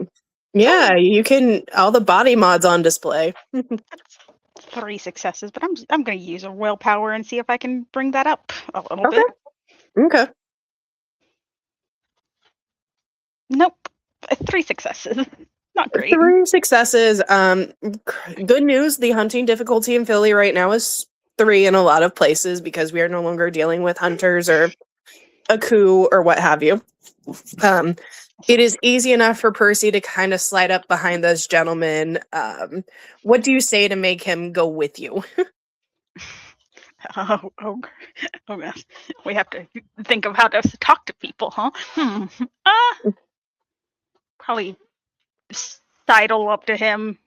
Yeah, you can all the body mods on display. That's 3 successes, but I'm going to use a willpower and see if I can bring that up a little Okay. bit. Okay. Nope. 3 successes. Not great. 3 successes. Good news. The hunting difficulty in Philly right now is 3 in a lot of places because we are no longer dealing with hunters or a coup or what have you. It is easy enough for Percy to kind of slide up behind those gentlemen. What do you say to make him go with you? Oh, gosh. We have to think of how to talk to people, huh? Probably sidle up to him.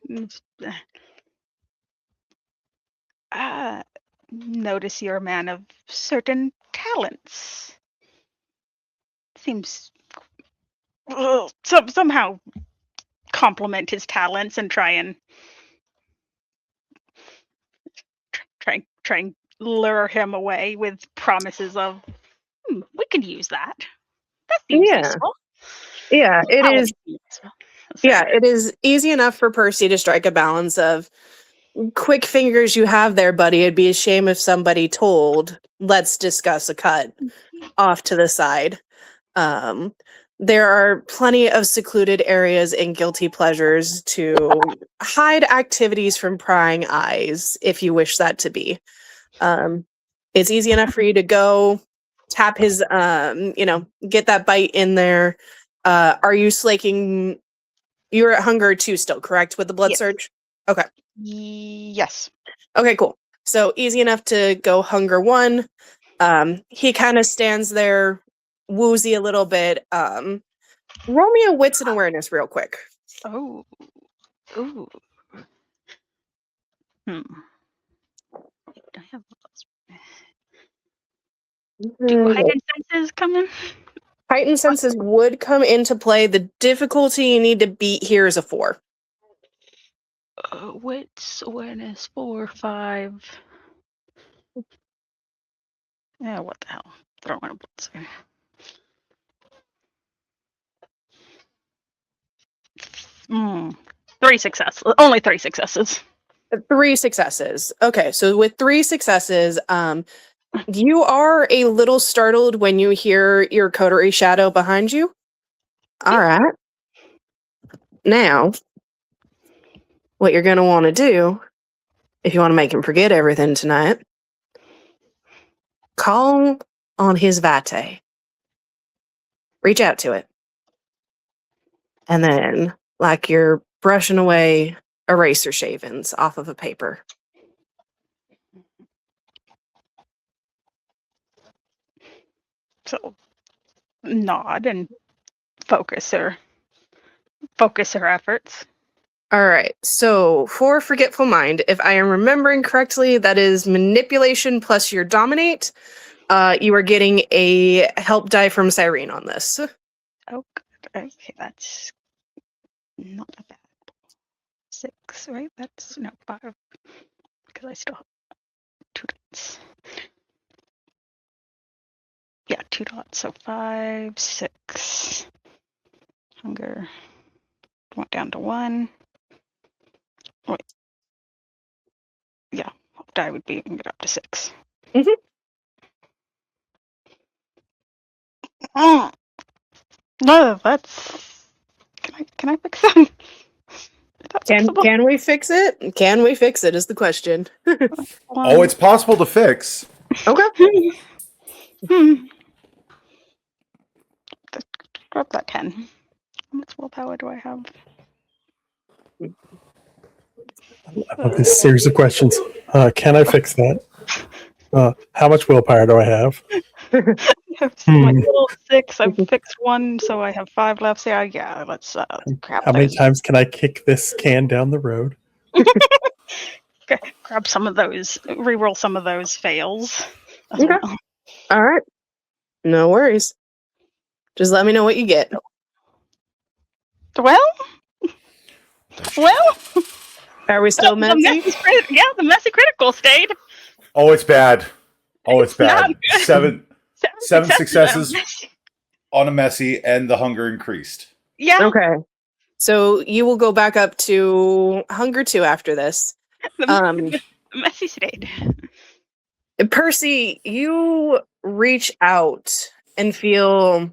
Notice you're a man of certain talents. Seems somehow compliment his talents and try and lure him away with promises of we could use that. That seems useful. Yeah, it is. Useful. Yeah, it is easy enough for Percy to strike a balance of quick fingers you have there, buddy. It'd be a shame if somebody told, let's discuss a cut off to the side. There are plenty of secluded areas and guilty pleasures to hide activities from prying eyes if you wish that to be. It's easy enough for you to go tap his, get that bite in there. Are you slaking? You're at hunger 2 still, correct? With the blood Yes. surge? Okay. Yes. Okay, cool. So easy enough to go hunger 1. He kind of stands there, woozy a little bit. Roll me a wits and awareness real quick. Oh. Ooh. Do I have Do heightened senses come in? Heightened senses would come into play. The difficulty you need to beat here is a 4. Wits, awareness, 4, 5. Yeah, what the hell? Throw in a blitzer. Three successes. Only 3 successes. 3 successes. Okay, so with 3 successes, you are a little startled when you hear your coterie shadow behind you. All right. Now, what you're going to want to do, if you want to make him forget everything tonight, call on his vate. Reach out to it. And then, like you're brushing away eraser shavings off of a paper. So nod and focus her efforts. All right. So for Forgetful Mind, if I am remembering correctly, that is manipulation plus your dominate. You are getting a help die from Cyrene on this. Oh, good. Okay, that's not a bad. 6, right? That's no 5 because I still have 2 dots. Yeah, 2 dots. So 5, 6. Hunger went down to 1. Wait. Yeah, hope die would be get up to 6. Mhm. No, that's. Can I fix that? Can we fix it? Can we fix it is the question. Oh, it's possible to fix. Okay. Drop that 10. How much willpower do I have? I love this series of questions. Can I fix that? How much willpower do I have? My little 6. I've fixed 1, so I have 5 left. So yeah, let's grab How many those. times can I kick this can down the road? Grab some of those, re-roll some of those fails as Okay. well. All right. No worries. Just let me know what you get. Well, Are we still the messy? the messy critical stayed. Oh, it's bad. Oh, it's Not bad. good. Seven Seven successes on a messy, and the hunger increased. Yeah. Okay. So you will go back up to hunger 2 after this. The messy stayed. Percy, you reach out and feel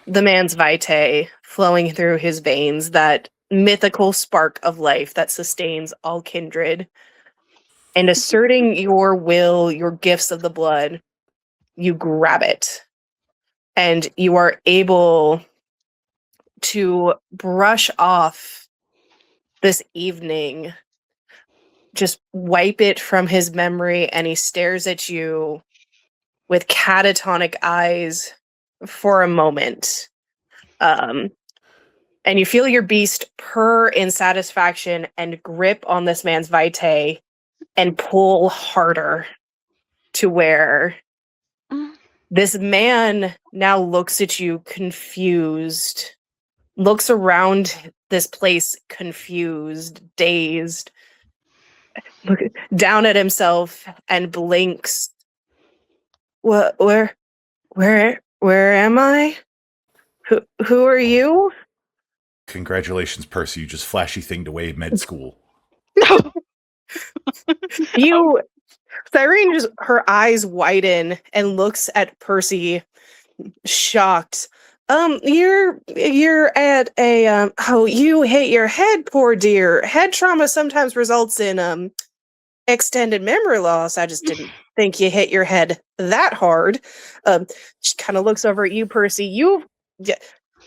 the man's vitae flowing through his veins, that mythical spark of life that sustains all kindred. And asserting your will, your gifts of the blood, you grab it. And you are able to brush off this evening, just wipe it from his memory, and he stares at you with catatonic eyes for a moment. And you feel your beast purr in satisfaction and grip on this man's vitae and pull harder, to where this man now looks at you confused, looks around this place confused, dazed, look down at himself and blinks. What? Where am I? Who are you? Congratulations, Percy. You just flashy thinged away med school. You, Cyrene, just her eyes widen and looks at Percy, shocked. You're at a oh, you hit your head, poor dear. Head trauma sometimes results in extended memory loss. I just didn't think you hit your head that hard. She kind of looks over at you, Percy.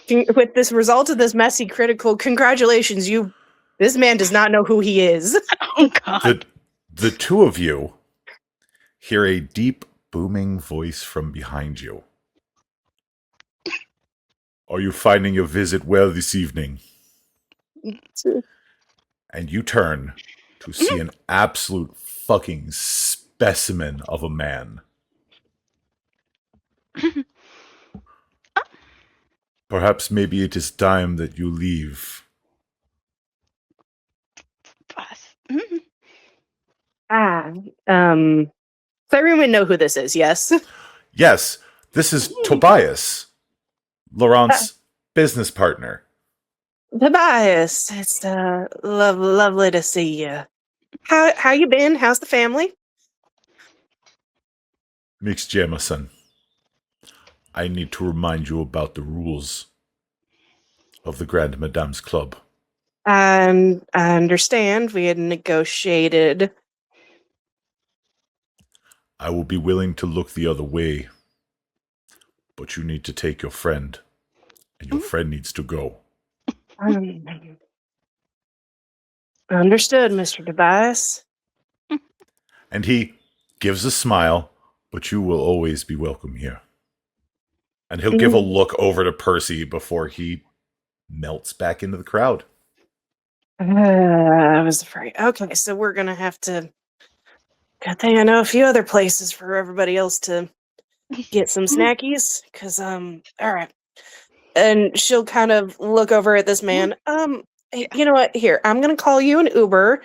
With this result of this messy critical, congratulations, this man does not know who he is. Oh God. The two of you hear a deep, booming voice from behind you. Are you finding your visit well this evening? And you turn to see an absolute fucking specimen of a man. Perhaps maybe it is time that you leave. Cyrene would know who this is, yes? Yes, this is Tobias, Laurent's business partner. Tobias, it's lovely to see you. How you been? How's the family? Mix Jameson. I need to remind you about the rules of the Grand Madame's Club. I understand. We had negotiated. I will be willing to look the other way, but you need to take your friend, and your friend needs to go. Understood, Mr. Tobias. And he gives a smile, but you will always be welcome here. And he'll give a look over to Percy before he melts back into the crowd. I was afraid. Okay, so we're gonna have to. Good thing I know a few other places for everybody else to get some snackies. Cause all right. And she'll kind of look over at this man. You know what? Here, I'm gonna call you an Uber.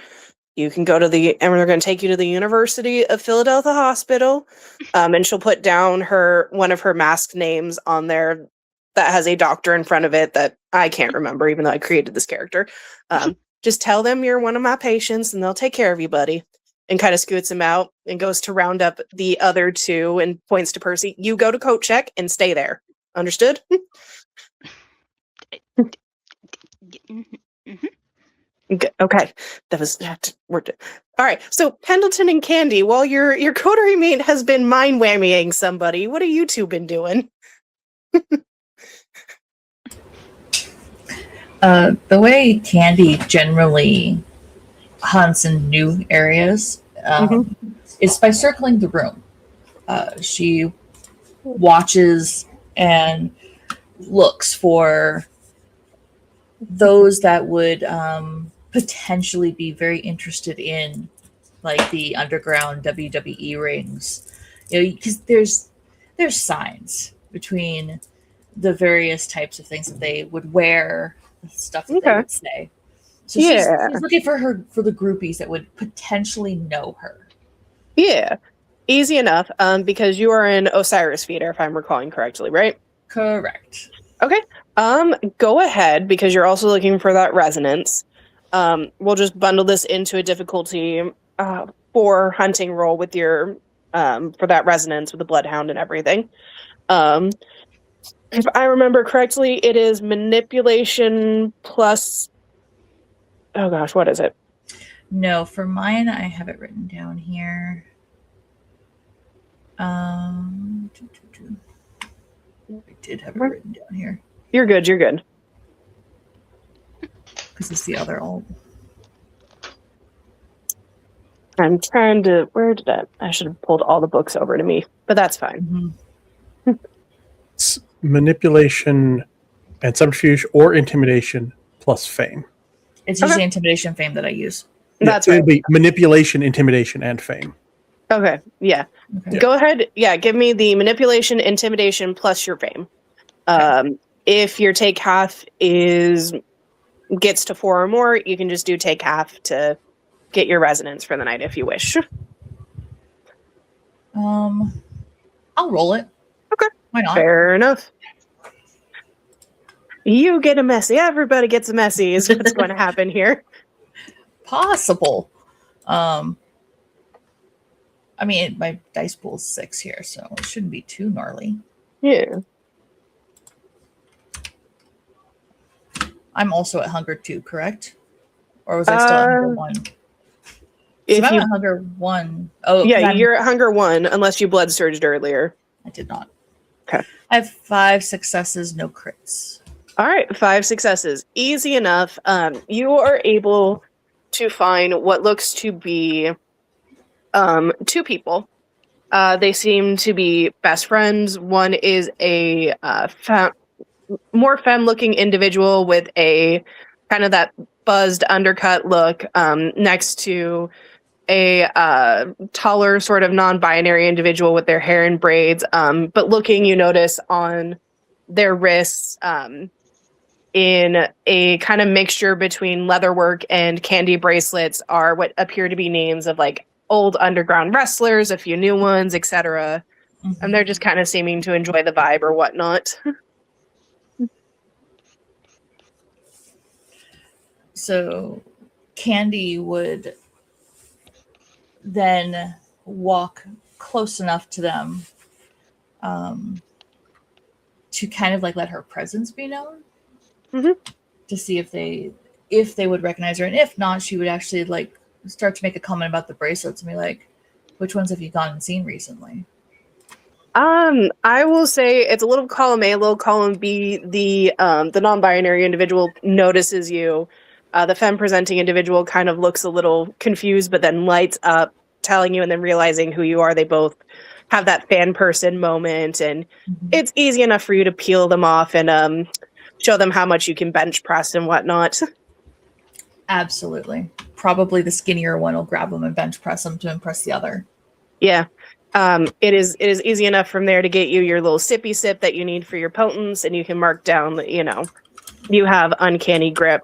You can go to and we're gonna take you to the University of Philadelphia Hospital. And she'll put down one of her masked names on there that has a doctor in front of it that I can't remember, even though I created this character. Just tell them you're one of my patients and they'll take care of you, buddy. And kind of scoots him out and goes to round up the other two and points to Percy. You go to coat check and stay there. Understood? Okay. All right. So Pendleton and Candy, while your coterie mate has been mind whammying somebody, what have you two been doing? The way Candy generally hunts in new areas is by circling the room. She watches and looks for those that would potentially be very interested in like the underground WWE rings, because there's signs between the various types of things that they would wear, the stuff that they would say. So she's looking for the groupies that would potentially know her. Yeah. Easy enough, because you are an Osiris feeder, if I'm recalling correctly, right? Correct. Okay. Go ahead, because you're also looking for that resonance. We'll just bundle this into a difficulty 4 hunting roll with your for that resonance with the bloodhound and everything. If I remember correctly, it is manipulation plus. Oh gosh, what is it? No, for mine, I have it written down here. I did have it written down here. You're good. You're good. Because it's the other alt. I'm trying to. Where did I should have pulled all the books over to me, but that's fine. Mm-hmm. It's manipulation and subterfuge or intimidation plus fame. It's usually intimidation fame that I use. That's right. right. It'd be manipulation, intimidation, and fame. Okay. Yeah. Okay. Go ahead. Yeah. Give me the manipulation, intimidation plus your fame. If your take half gets to 4 or more, you can just do take half to get your resonance for the night if you wish. I'll roll it. Okay. Why not? Fair enough. You get a messy. Everybody gets a messy is what's going to happen here. Possible. I mean, my dice pool is 6 here, so it shouldn't be too gnarly. Yeah. I'm also at hunger 2, correct? Or was I still at hunger 1? If I'm you at hunger 1. Oh, yeah, you're at hunger 1 unless you blood surged earlier. I did not. Okay. I have 5 successes, no crits. All right, 5 successes. Easy enough. You are able to find what looks to be 2 people. They seem to be best friends. One is a more femme-looking individual with a kind of that buzzed undercut look, next to a taller sort of non-binary individual with their hair in braids, but looking, you notice on their wrists in a kind of mixture between leatherwork and candy bracelets are what appear to be names of like old underground wrestlers, a few new ones, etc. Mm-hmm. And they're just kind of seeming to enjoy the vibe or whatnot. So Candy would then walk close enough to them to kind of like let her presence be known, to see if they would recognize her, and if not, she would actually like start to make a comment about the bracelets and be like, "Which ones have you gone and seen recently?" I will say it's a little column A, a little column B. The non-binary individual notices you. The femme presenting individual kind of looks a little confused, but then lights up, telling you and then realizing who you are. They both have that fan person moment, and it's easy enough for you to peel them off and show them how much you can bench press and whatnot. Absolutely. Probably the skinnier one will grab them and bench press them to impress the other. Yeah. It is easy enough from there to get you your little sippy sip that you need for your potence, and you can mark down that, you have uncanny grip.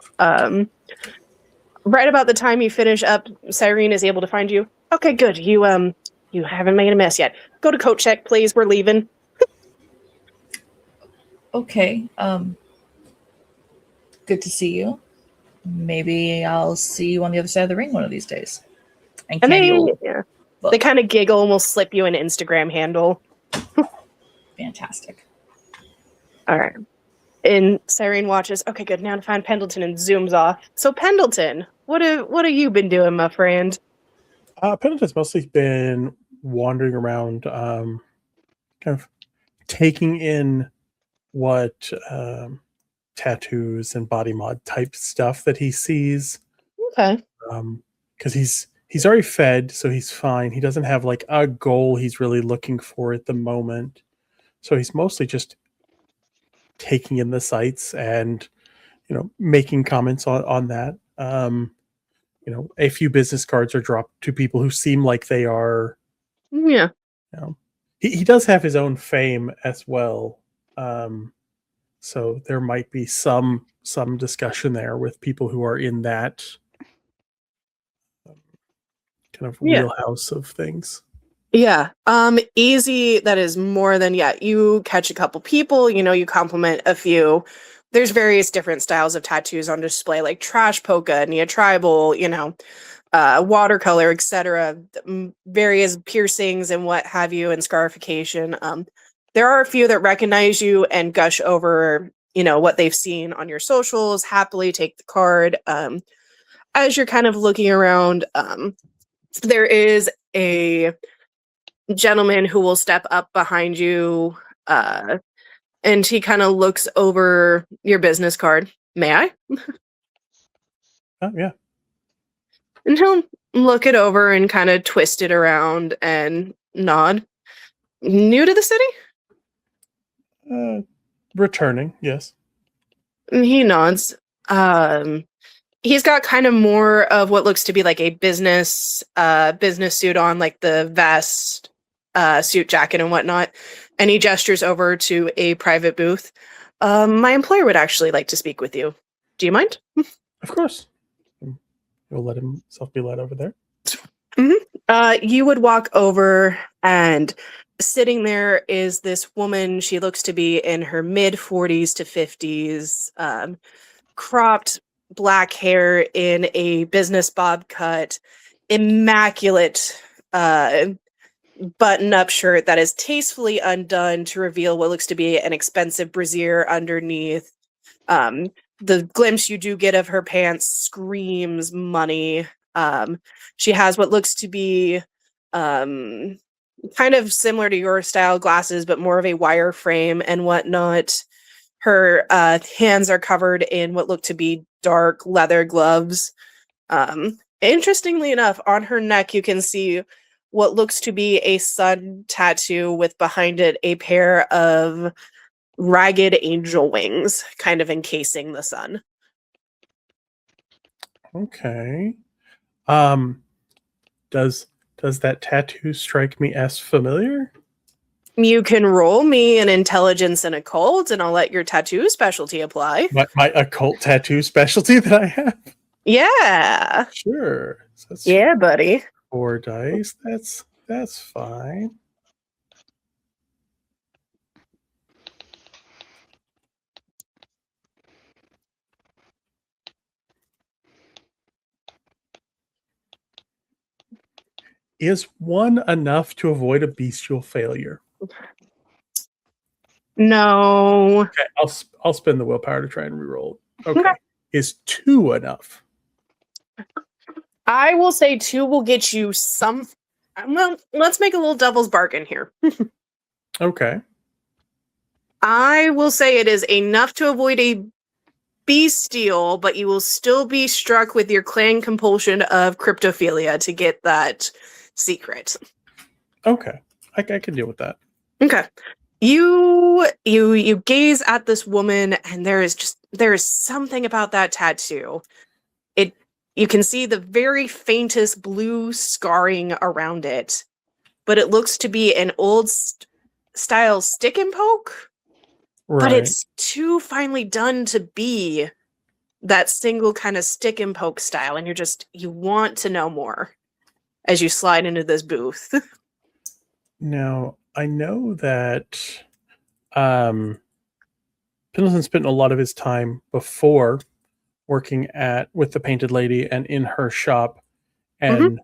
Right about the time you finish up, Cyrene is able to find you. Okay, good. You haven't made a mess yet. Go to coat check, please. We're leaving. Okay. Good to see you. Maybe I'll see you on the other side of the ring one of these days. And they kind of giggle and will slip you an Instagram handle. Fantastic. All right. And Cyrene watches. Okay, good. Now to find Pendleton and zooms off. So Pendleton, what have you been doing, my friend? Pendleton's mostly been wandering around, kind of taking in what tattoos and body mod type stuff that he sees. Okay. Because he's already fed, so he's fine. He doesn't have like a goal he's really looking for at the moment. So he's mostly just taking in the sights and making comments on that. a few business cards are dropped to people who seem like they are. Yeah. He does have his own fame as well, so there might be some discussion there with people who are in that kind of Yeah. wheelhouse of things. Yeah. Easy. That is more than yet. You catch a couple people, you compliment a few. There's various different styles of tattoos on display, like trash polka, neotribal, watercolor, etc. Various piercings and what have you, and scarification. There are a few that recognize you and gush over, what they've seen on your socials, happily take the card. As you're kind of looking around, there is a gentleman who will step up behind you, and he kind of looks over your business card. May I? Oh yeah. And he'll look it over and kind of twist it around and nod. New to the city? Returning, yes. And he nods. He's got kind of more of what looks to be like a business suit on, like the vest, suit jacket and whatnot. And he gestures over to a private booth. My employer would actually like to speak with you. Do you mind? Of course. He'll let himself be led over there. You would walk over, and sitting there is this woman. She looks to be in her mid 40s to 50s, cropped black hair in a business bob cut, immaculate button-up shirt that is tastefully undone to reveal what looks to be an expensive brassiere underneath. The glimpse you do get of her pants screams money. She has what looks to be kind of similar to your style glasses, but more of a wire frame and whatnot. Her hands are covered in what look to be dark leather gloves. Interestingly enough, on her neck, you can see what looks to be a sun tattoo with behind it a pair of ragged angel wings, kind of encasing the sun. Okay. Does that tattoo strike me as familiar? You can roll me an intelligence and occult, and I'll let your tattoo specialty apply. My occult tattoo specialty that I have? Yeah. Sure. So that's Yeah, buddy. 4 dice. That's fine. Is 1 enough to avoid a bestial failure? No. Okay, I'll spend the willpower to try and reroll. Okay. Okay. Is 2 enough? I will say 2 will get you some. Well, let's make a little devil's bargain here. Okay. I will say it is enough to avoid a bestial, but you will still be struck with your clan compulsion of cryptophilia to get that secret. Okay. I can deal with that. Okay. You gaze at this woman, and there is something about that tattoo. You can see the very faintest blue scarring around it, but it looks to be an old style stick and poke. Right. But it's too finely done to be that single kind of stick and poke style, and you want to know more as you slide into this booth. Now, I know that Pendleton spent a lot of his time before working with the Painted Lady and in her shop, and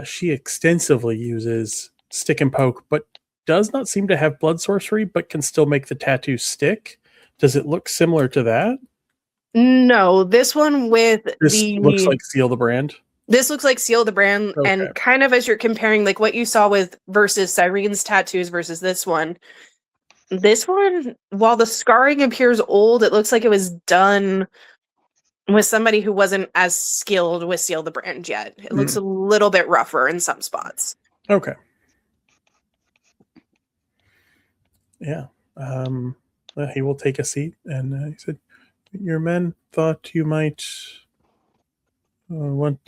she extensively uses stick and poke, but does not seem to have blood sorcery, but can still make the tattoo stick. Does it look similar to that? No, this one Looks like Seal the Brand. This looks like Seal the Brand, Okay. and kind of as you're comparing, like what you saw with versus Cyrene's tattoos versus this one, while the scarring appears old, it looks like it was done with somebody who wasn't as skilled with Seal the Brand yet. It looks a little bit rougher in some spots. Okay. Yeah. He will take a seat, and he said, "Your men thought you might Want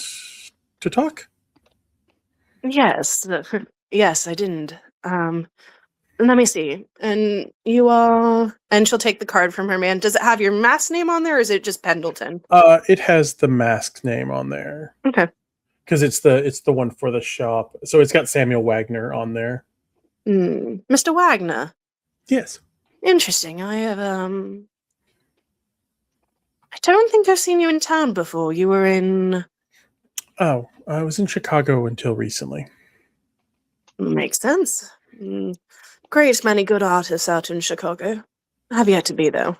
to talk? Yes, yes, I did. Let me see. And you all, and she'll take the card from her man. Does it have your mask name on there, or is it just Pendleton? It has the mask name on there Okay. because it's the one for the shop. So it's got Samuel Wagner on there. Mr. Wagner. Yes. Interesting. I don't think I've seen you in town before. You were in. Oh, I was in Chicago until recently. Makes sense. Great many good artists out in Chicago. Have yet to be, though.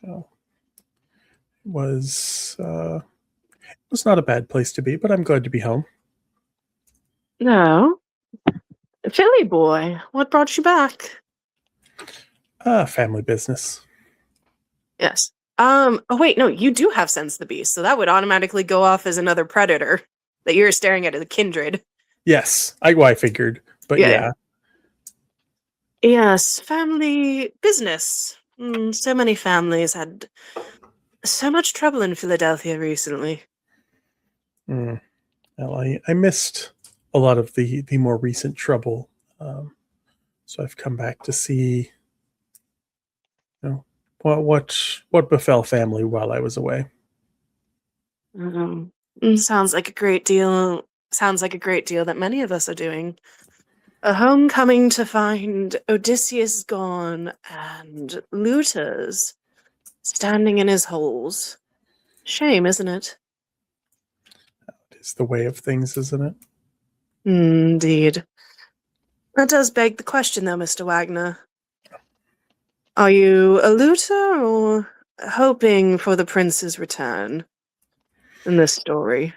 Oh, it was not a bad place to be, but I'm glad to be home. No. Philly boy, what brought you back? Family business. Yes. Oh wait, no, you do have sense of the beast, so that would automatically go off as another predator that you're staring at as a kindred. Yes, I figured, but yeah. Yes, family business. So many families had so much trouble in Philadelphia recently. Well, I missed a lot of the more recent trouble, so I've come back to see, what befell family while I was away. Sounds like a great deal. Sounds like a great deal that many of us are doing. A homecoming to find Odysseus gone and looters standing in his holes. Shame, isn't it? It's the way of things, isn't it? Indeed. That does beg the question, though, Mr. Wagner. Are you a looter or hoping for the prince's return in this story?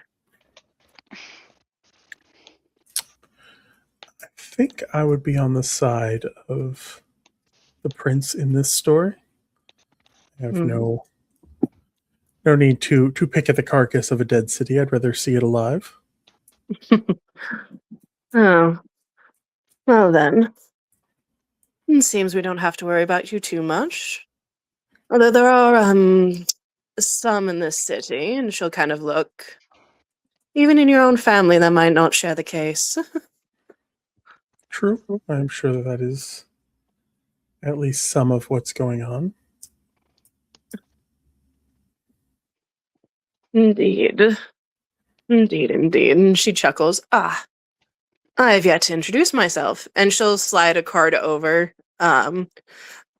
I think I would be on the side of the prince in this story. I have no need to pick at the carcass of a dead city. I'd rather see it alive. Oh. Well then. It seems we don't have to worry about you too much. Although there are, some in this city, and she'll kind of look. Even in your own family, that might not share the case. True. I'm sure that is at least some of what's going on. Indeed. Indeed, indeed. And she chuckles. Ah, I have yet to introduce myself. And she'll slide a card over. On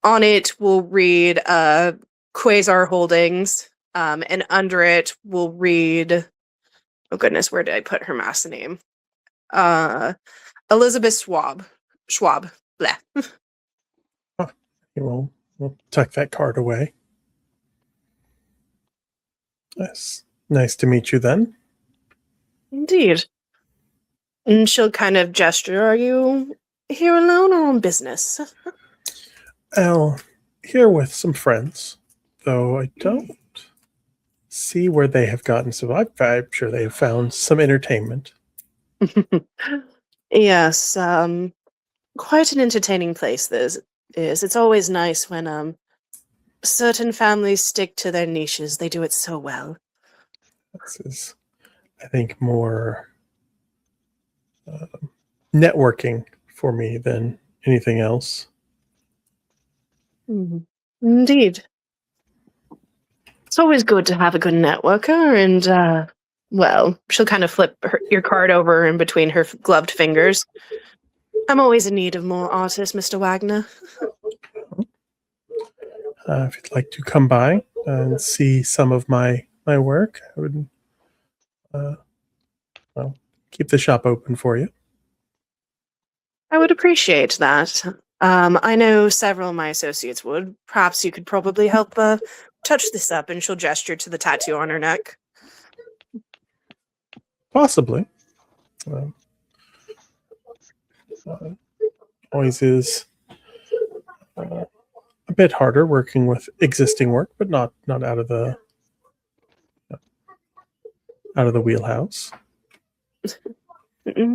it will read Quasar Holdings. And under it will read, oh goodness, where did I put her mask name? Elizabeth Schwab. Bleh. We'll tuck that card away. Yes. Nice to meet you then. Indeed. And she'll kind of gesture, are you here alone or on business? Well, here with some friends, though I don't see where they have gotten so I'm sure they have found some entertainment. Yes, quite an entertaining place this is. It's always nice when certain families stick to their niches. They do it so well. This is, I think, more networking for me than anything else. Indeed. It's always good to have a good networker, and, well, she'll kind of flip your card over in between her gloved fingers. I'm always in need of more artists, Mr. Wagner. If you'd like to come by and see some of my work, I would keep the shop open for you. I would appreciate that. I know several of my associates would. Perhaps you could probably help touch this up, and she'll gesture to the tattoo on her neck. Possibly. Always is a bit harder working with existing work, but not out of the wheelhouse.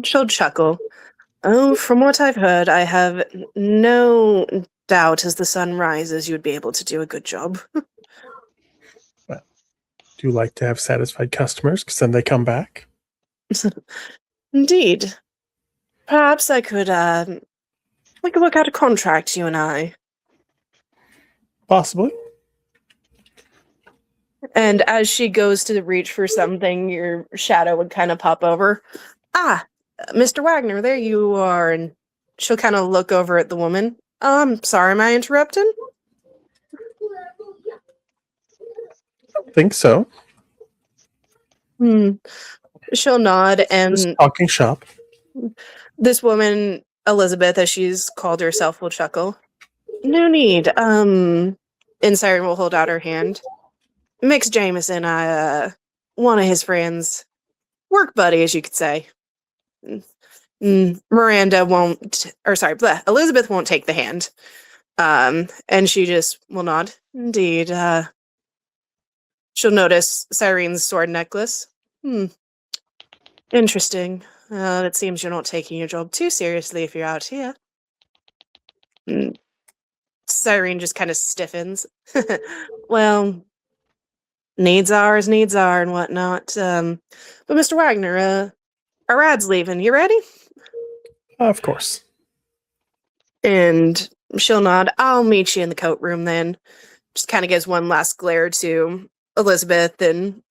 She'll chuckle. Oh, from what I've heard, I have no doubt as the sun rises you'd be able to do a good job. Do do like to have satisfied customers because then they come back. Indeed. Perhaps I could, we could work out a contract, you and I. Possibly. And as she goes to reach for something, your shadow would kind of pop over. Ah, Mr. Wagner, there you are. And she'll kind of look over at the woman. Sorry, am I interrupting? I think so. She'll nod, Just and talking shop. this woman, Elizabeth, as she's called herself, will chuckle. No need. And Siren will hold out her hand. Mix Jameson, one of his friends, work buddy, as you could say. Miranda won't, or sorry, Elizabeth won't take the hand. And she just will nod. Indeed. She'll notice Cyrene's sword necklace. Interesting. It seems you're not taking your job too seriously if you're out here. Cyrene just kind of stiffens. Well, needs are as needs are and whatnot. But Mr. Wagner, our rad's leaving. You ready? Of course. And she'll nod. I'll meet you in the coat room then. Just kind of gives one last glare to Elizabeth, and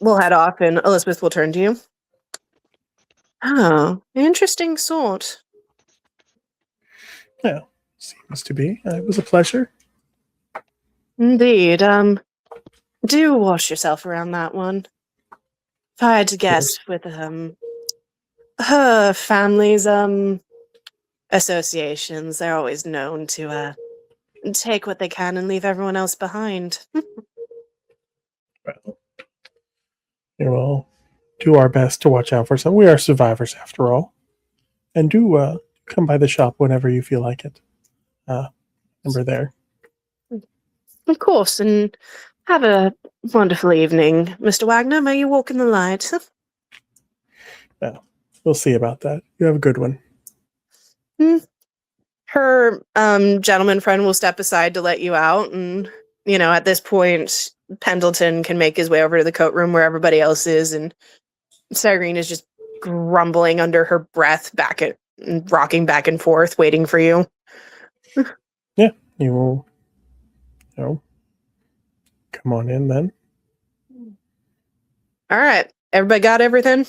we'll head off, and Elizabeth will turn to you. Oh, interesting sort. Yeah, seems to be. It was a pleasure. Indeed. Do wash yourself around that one. If I had to guess, with her family's associations, they're always known to take what they can and leave everyone else behind. Well, we'll do our best to watch out for some. We are survivors after all. And do come by the shop whenever you feel like it. We're there. Of course, and have a wonderful evening, Mr. Wagner. May you walk in the light. Well, we'll see about that. You have a good one. Her gentleman friend will step aside to let you out, and at this point, Pendleton can make his way over to the coat room where everybody else is, and Cyrene is just grumbling under her breath, rocking back and forth, waiting for you. Yeah, you will. Come on in then. All right, everybody got everything?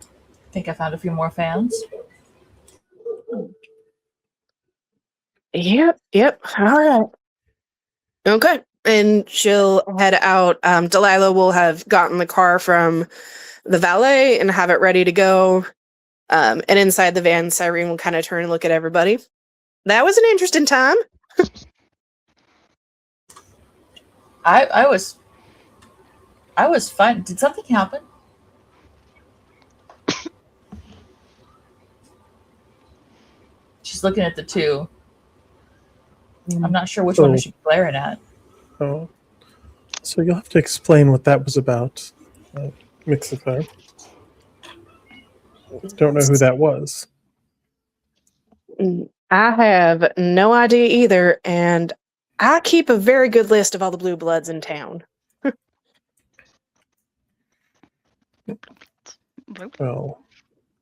I think I found a few more fans. Yep. All right. Okay. And she'll head out. Delilah will have gotten the car from the valet and have it ready to go. And inside the van, Cyrene will kind of turn and look at everybody. That was an interesting time. I was fine. Did something happen? She's looking at the two. I'm not sure which one I should be glaring at. Oh. So you'll have to explain what that was about, Mixify. Don't know who that was. I have no idea either, and I keep a very good list of all the blue bloods in town. Well,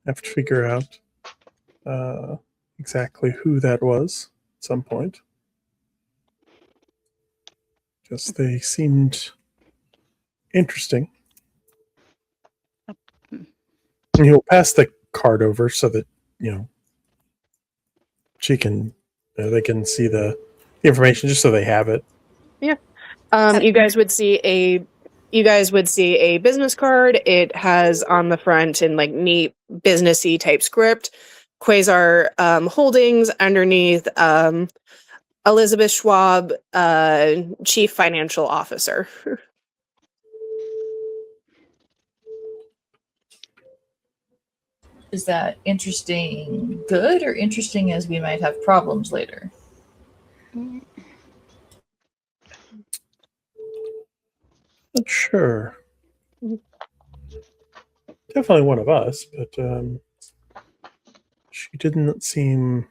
I have to figure out exactly who that was at some point. Because they seemed interesting. And he'll pass the card over so that, she can, they can see the information just so they have it. Yeah. You guys would see a business card. It has on the front in neat businessy type script, Quasar Holdings underneath, Elizabeth Schwab, Chief Financial Officer. Is that interesting good or interesting as we might have problems later? Not sure. Definitely one of us, but she didn't seem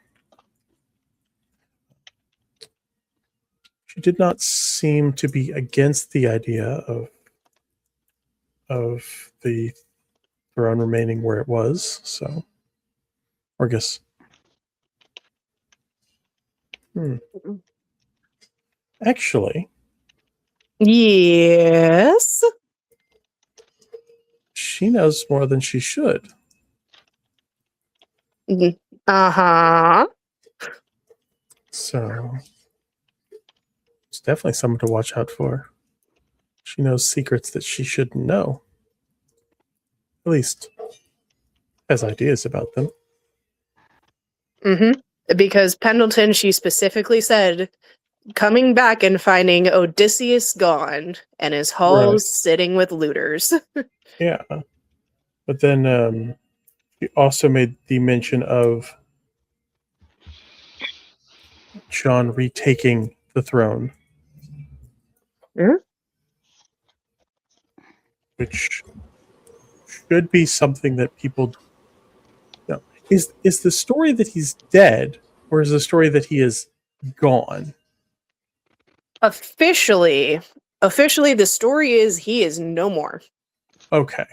She did not seem to be against the idea of the throne remaining where it was. So, or I guess. Actually, Yes. she knows more than she should. Uh-huh. So, it's definitely someone to watch out for. She knows secrets that she shouldn't know. At least, has ideas about them. Because Pendleton, she specifically said, coming back and finding Odysseus gone and his halls sitting with looters. Yeah. But then she also made the mention of John retaking the throne. Which should be something that people know. Is the story that he's dead, or is the story that he is gone? Officially, the story is he is no more. Okay.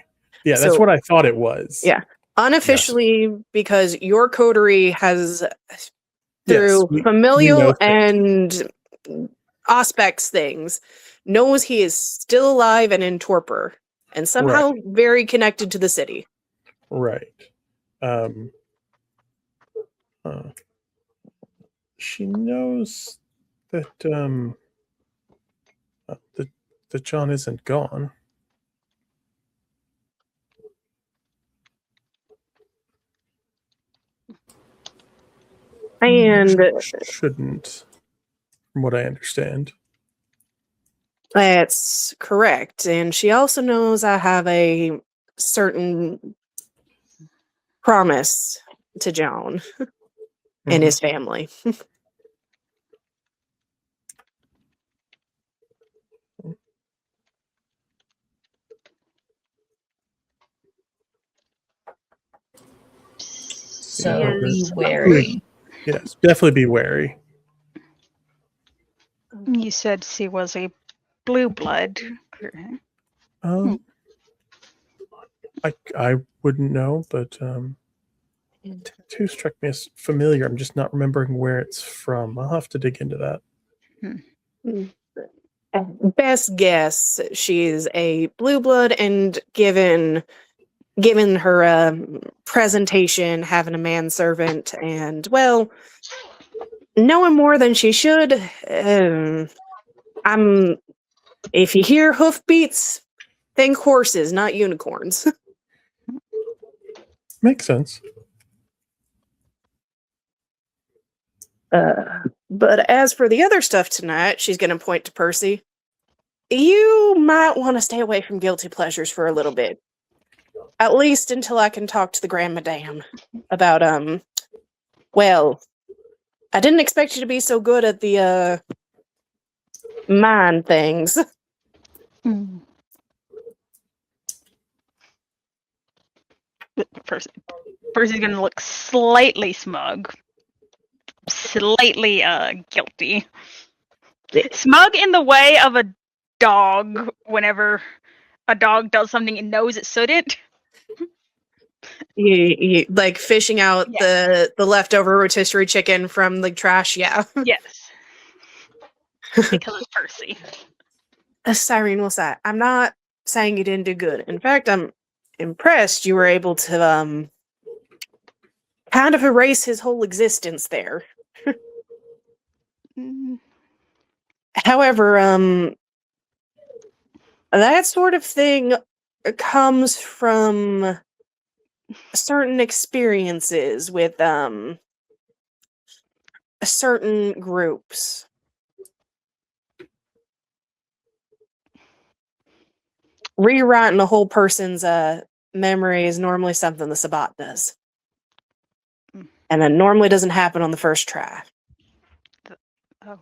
Yeah, that's So- what I thought it was. Yeah. Unofficially, because your coterie has, through we know familial things. and aspects things, knows he is still alive and in torpor, and somehow very connected to the city. Right. She knows that that John isn't gone. And Shouldn't, from what I understand. that's correct. And she also knows I have a certain promise to John and his family. So Yeah, be that's- wary. Yes, definitely be wary. You said she was a blue blood. I wouldn't know, but tattoo struck me as familiar. I'm just not remembering where it's from. I'll have to dig into that. Best guess, she's a blue blood, and given her presentation, having a manservant, and well, knowing more than she should, if you hear hoofbeats, think horses, not unicorns. Makes sense. But as for the other stuff tonight, she's going to point to Percy. You might want to stay away from guilty pleasures for a little bit. At least until I can talk to the Grand Madame about, well, I didn't expect you to be so good at the, mind things. Percy's gonna look slightly smug. Slightly, guilty. Smug in the way of a dog whenever a dog does something it knows it shouldn't. You like fishing out the leftover rotisserie chicken from the trash, yeah. Yes. Because it's Percy. Cyrene will say, I'm not saying you didn't do good. In fact, I'm impressed you were able to kind of erase his whole existence there. However, that sort of thing comes from certain experiences with certain groups. Rewriting a whole person's memory is normally something the Sabbat does. And that normally doesn't happen on the first try. Oh.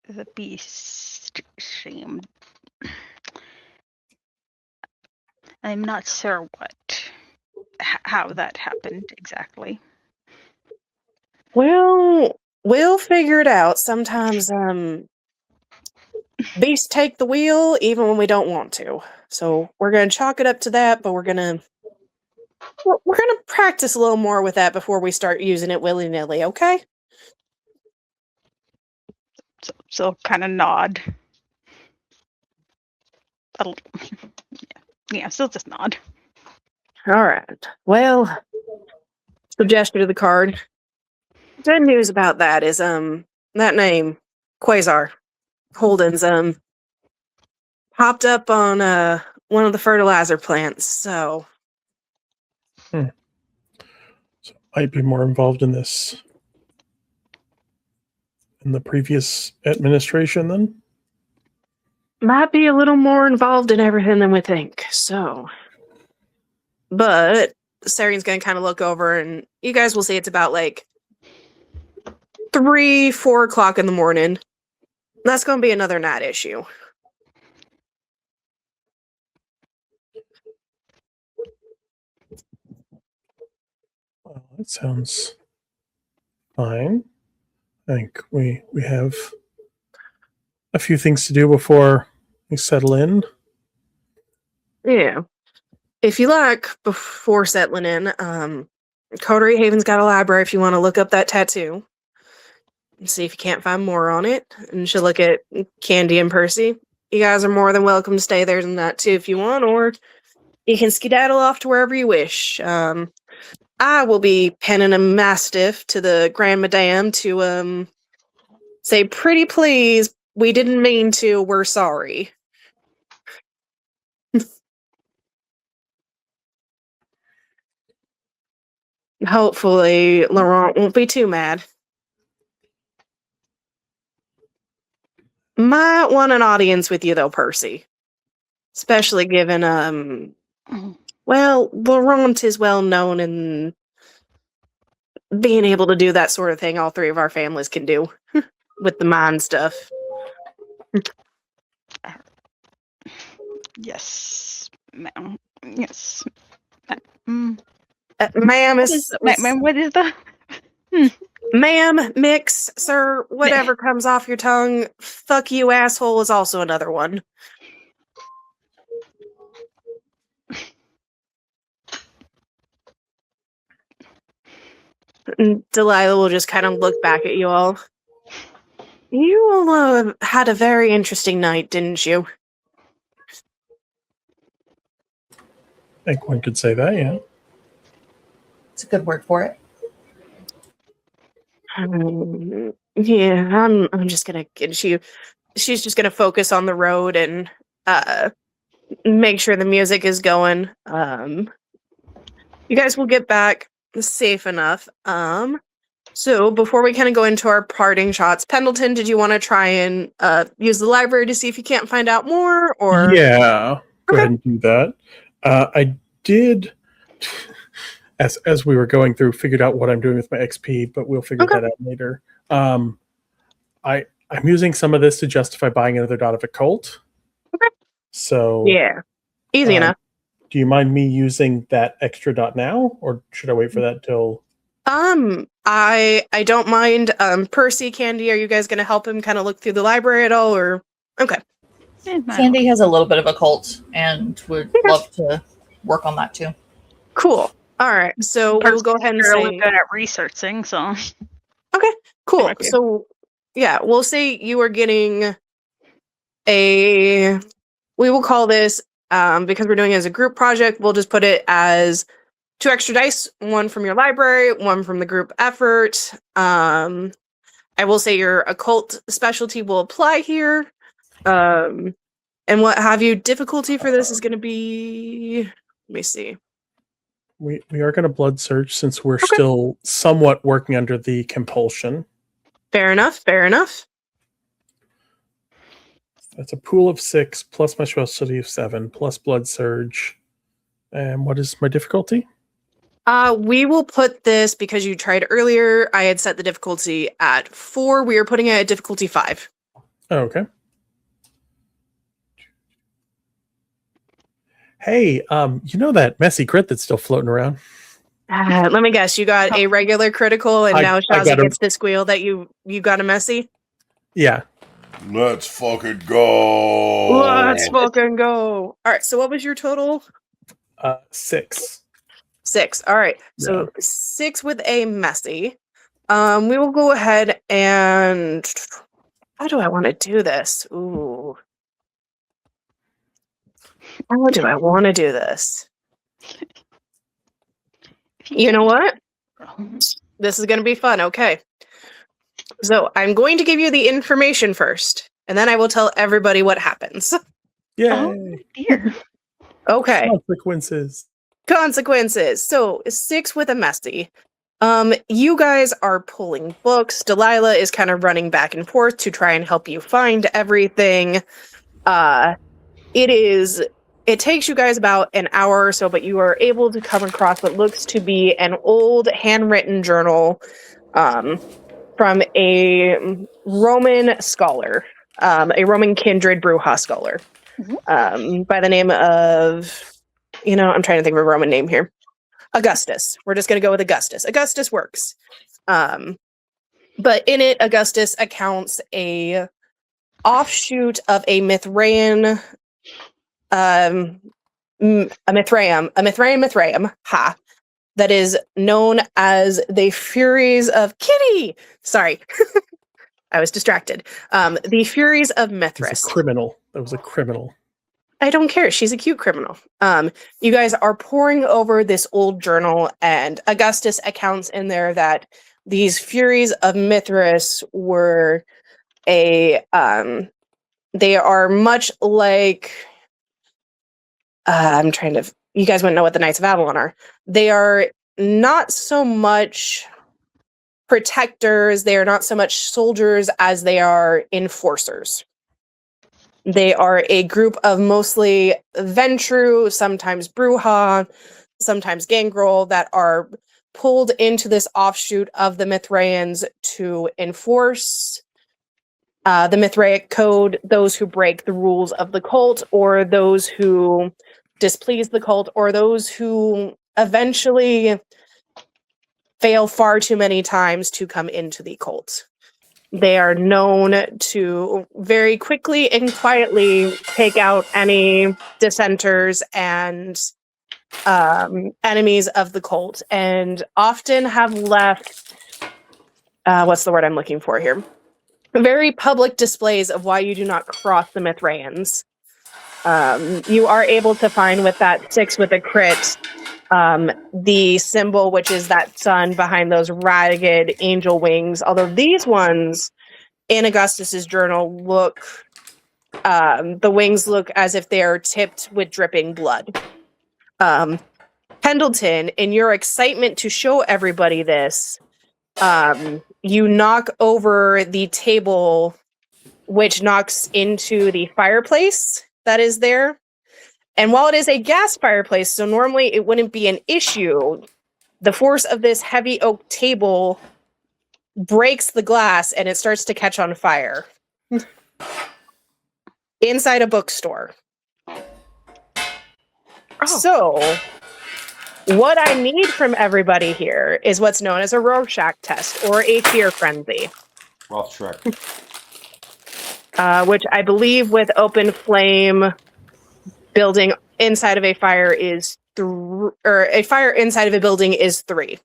The beast shamed. I'm not sure what. how that happened exactly. Well, we'll figure it out. Sometimes beasts take the wheel even when we don't want to. So we're gonna chalk it up to that, but we're gonna practice a little more with that before we start using it willy-nilly, okay? So kind of nod. Yeah, so just nod. All right. Well, the gesture to the card. Good news about that is that name, Quasar Holden's popped up on one of the fertilizer plants, so So might be more involved in this in the previous administration then. might be a little more involved in everything than we think. So, but Sarian's gonna kind of look over, and you guys will see it's about like 3-4 o'clock in the morning. That's gonna be another night issue. Well, that sounds fine. I think we have a few things to do before we settle in. Yeah. If you like, before settling in, Coterie Haven's got a library if you want to look up that tattoo. And see if you can't find more on it. And she'll look at Candy and Percy. You guys are more than welcome to stay there than that too if you want, or you can skedaddle off to wherever you wish. I will be penning a mastiff to the Grand Madame to say, pretty please, we didn't mean to, we're sorry. Hopefully, Laurent won't be too mad. Might want an audience with you, though, Percy. Especially given, well, Laurent is well known in being able to do that sort of thing all three of our families can do with the mind stuff. Yes, ma'am. Yes. Ma'am What is the? Ma'am, mix, sir, whatever comes off your tongue, fuck you, asshole is also another one. And Delilah will just kind of look back at you all. You all had a very interesting night, didn't you? I think one could say that, yeah. It's a good word for it. Yeah, I'm just gonna get she's just gonna focus on the road and make sure the music is going. You guys will get back safe enough. So before we kind of go into our parting shots, Pendleton, did you want to try and use the library to see if you can't find out more, or Yeah, go ahead and do that. I did, as we were going through, figured out what I'm doing with my XP, but we'll figure that out later. I'm using some of this to justify buying another dot of occult. Okay. So yeah, easy enough. Do you mind me using that extra dot now, or should I wait for that till? I don't mind. Percy, Candy, are you guys gonna help him kind of look through the library at all, or okay? Candy has a little bit of occult and would love to work on that too. Cool. All right, so we'll go ahead and You're say really good at researching, so okay, cool. Thank you. So yeah, we'll say you are getting a. We will call this because we're doing it as a group project. We'll just put it as 2 extra dice, 1 from your library, 1 from the group effort. I will say your occult specialty will apply here. And what have you? Difficulty for this is going to be. Let me see. We are going to blood search since we're still somewhat working under the compulsion. Fair enough. Fair enough. That's a pool of 6 plus my specialty of 7 plus blood surge. And what is my difficulty? We will put this because you tried earlier. I had set the difficulty at 4. We are putting it at difficulty 5. Oh, okay. Hey, you know that messy crit that's still floating around? Let me guess. You got a regular critical, and now I Shazi got a- gets to squeal that you got a messy. Yeah. Let's fucking go. Let's fucking go! All right. So what was your total? 6. 6. All right. So 6 with a messy. We will go ahead and. How do I want to do this? Ooh. How do I want to do this? You know what? This is going to be fun. Okay. So I'm going to give you the information first, and then I will tell everybody what happens. Yay. Oh dear. Okay. Consequences. Consequences. So 6 with a messy. You guys are pulling books. Delilah is kind of running back and forth to try and help you find everything. It takes you guys about an hour or so, but you are able to come across what looks to be an old handwritten journal from a Roman scholar, a Roman kindred Bruja scholar, by the name of, I'm trying to think of a Roman name here. Augustus. We're just going to go with Augustus. Augustus works. But in it, Augustus accounts a offshoot of a Mithraean, a Mithraeum, that is known as the Furies of Kitty. Sorry, I was distracted. The Furies of He's Mithras. a criminal. That was a criminal. I don't care. She's a cute criminal. You guys are poring over this old journal, and Augustus accounts in there that these Furies of Mithras were they are much like, you guys wouldn't know what the Knights of Avalon are. They are not so much protectors, they are not so much soldiers as they are enforcers. They are a group of mostly Ventru, sometimes Bruja, sometimes Gangrel, that are pulled into this offshoot of the Mithraeans to enforce the Mithraic code, those who break the rules of the cult, or those who displease the cult, or those who eventually fail far too many times to come into the cult. They are known to very quickly and quietly take out any dissenters and enemies of the cult, and often have left, what's the word I'm looking for here? Very public displays of why you do not cross the Mithraeans. You are able to find with that 6 with a crit, the symbol, which is that sun behind those ragged angel wings. Although these ones in Augustus's journal look, the wings look as if they are tipped with dripping blood. Pendleton, in your excitement to show everybody this, you knock over the table, which knocks into the fireplace that is there. And while it is a gas fireplace, so normally it wouldn't be an issue, the force of this heavy oak table breaks the glass and it starts to catch on fire. Inside a bookstore. So, what I need from everybody here is what's known as a Rorschach test, or a fear frenzy. Rorschach. Which I believe with open flame building inside of a fire is a fire inside of a building is 3.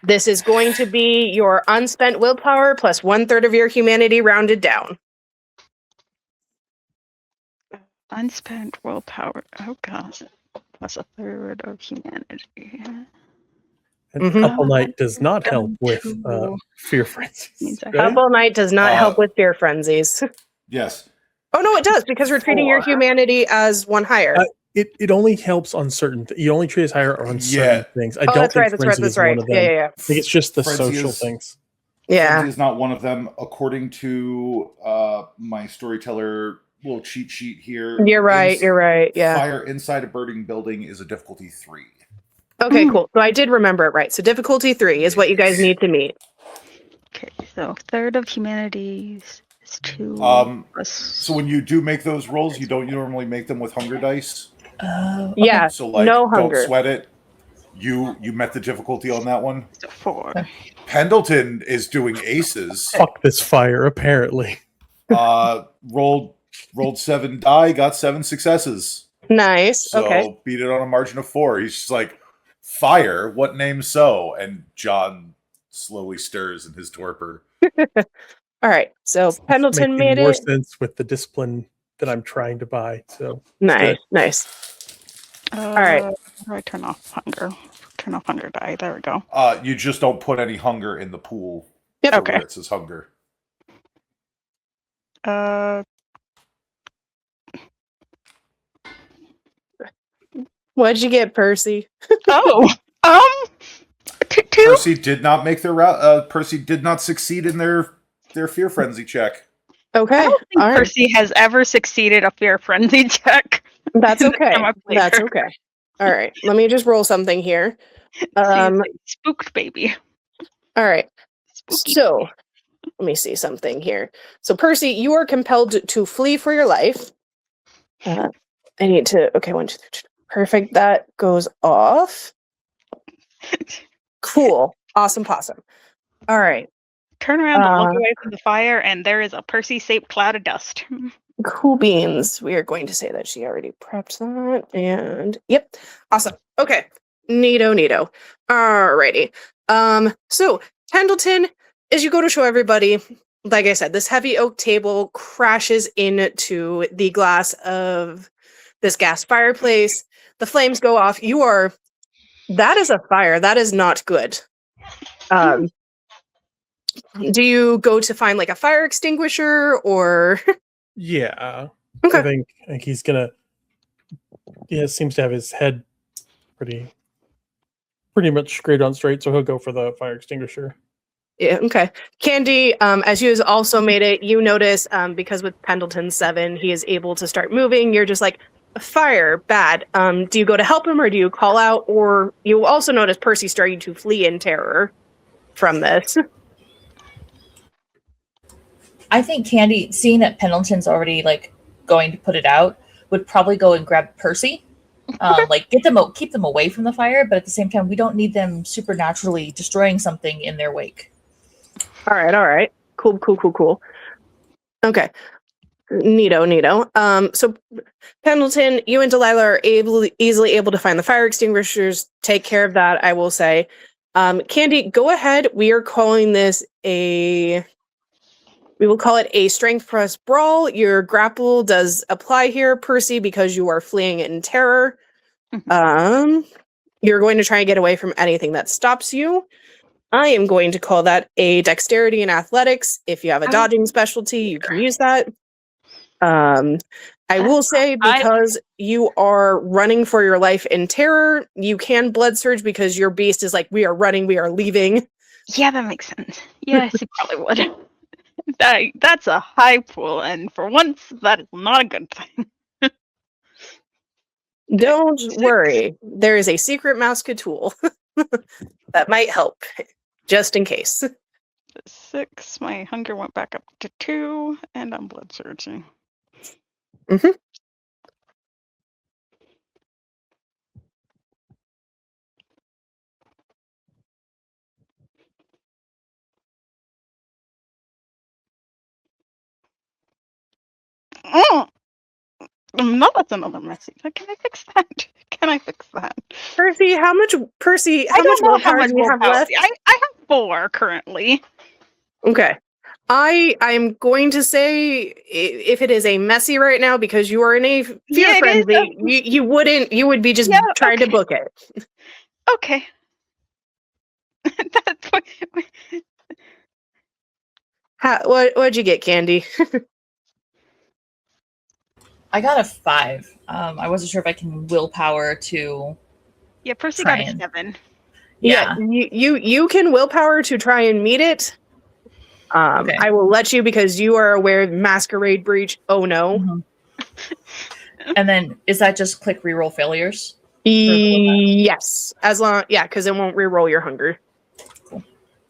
This is going to be your unspent willpower plus 1/3 of your humanity rounded down. Unspent willpower. Oh god. Plus 1/3 of humanity. And Couple Night does not help with fear frenzies. Right? Couple Night does not help with fear frenzies. Yes. Oh no, it does, because we're treating your humanity as 1 higher. It only helps on certain. You only treat as higher on certain things. I don't that's think right. frenzy is one of them. Yeah. I think it's just the Frenzy social is- things. Yeah. Frenzy is not one of them. According to my storyteller little cheat sheet here. You're right. Yeah. Fire inside a burning building is a difficulty 3. Okay, cool. So I did remember it right. So difficulty 3 is what you guys need to meet. Okay, so 1/3 of humanity is 2. So when you do make those rolls, you don't normally make them with hunger dice. Yeah. So like, no hunger. don't sweat it. You met the difficulty on that one. So 4. Pendleton is doing aces. Fuck this fire, apparently. Rolled 7 die, got 7 successes. Nice. So Okay. beat it on a margin of 4. He's just like, fire, what name so? And John slowly stirs in his torpor. All right. So It's Pendleton making made more it. sense with the discipline that I'm trying to buy. So Nice. good. Nice. All right. How do I turn off hunger? Turn off hunger die. There we go. You just don't put any hunger in the pool. Yep. For Okay. where it says hunger. What'd you get, Percy? Oh, 2. Percy did not make their Percy did not succeed in their fear frenzy check. Okay. I don't think All right. Percy has ever succeeded a fear frenzy check. That's in the okay. time I've played That's her. okay. All right. Let me just roll something here. She's a Um. spooked baby. All right. Spooky. So let me see something here. So Percy, you are compelled to flee for your life. I need to. Okay. 1, 2, 3. Perfect. That goes off. Cool. Awesome. Possum. All right. Turn around and look away from the fire, and there is a Percy-shaped cloud of dust. Cool beans. We are going to say that she already prepped that. And yep. Awesome. Okay. Neato. Alrighty. So Pendleton, as you go to show everybody, like I said, this heavy oak table crashes into the glass of this gas fireplace. The flames go off. That is a fire. That is not good. Do you go to find like a fire extinguisher or? Yeah. Okay. I think he's gonna. Yeah, seems to have his head pretty much straight on straight, so he'll go for the fire extinguisher. Yeah, okay. Candy, as you has also made it, you notice, because with Pendleton 7, he is able to start moving. You're just like, fire, bad. Do you go to help him or do you call out? Or you also notice Percy starting to flee in terror from this. I think Candy, seeing that Pendleton's already like going to put it out, would probably go and grab Percy. Like keep them away from the fire, but at the same time, we don't need them supernaturally destroying something in their wake. All right. Cool. Okay. Neato. So Pendleton, you and Delilah are easily able to find the fire extinguishers, take care of that, I will say. Candy, go ahead. We are calling this we will call it a strength plus brawl. Your grapple does apply here, Percy, because you are fleeing in terror. You're going to try and get away from anything that stops you. I am going to call that a dexterity and athletics. If you have a dodging specialty, you can use that. I will say, because you are running for your life in terror, you can blood surge because your beast is like, we are running, we are leaving. Yeah, that makes sense. Yes, he probably would. That's a high pool, and for once, that is not a good thing. Don't worry. There is a secret Mousca that might help, just in case. 6, my hunger went back up to 2, and I'm blood surging. Mm-hmm. No, that's another message. Can I fix that? Percy, how much willpower do you have left? I have 4 currently. Okay. I'm going to say if it is a messy right now because you are in a fear frenzy, you would be just trying to book it. Okay. What'd you get, Candy? I got a 5. I wasn't sure if I can willpower to. Yeah, Percy got a 7. Yeah. You can willpower to try and meet it. Okay. I will let you because you are aware of masquerade breach. Oh no. Mm-hmm. And then is that just click reroll failures? Yes. As long because it won't reroll your hunger. Cool.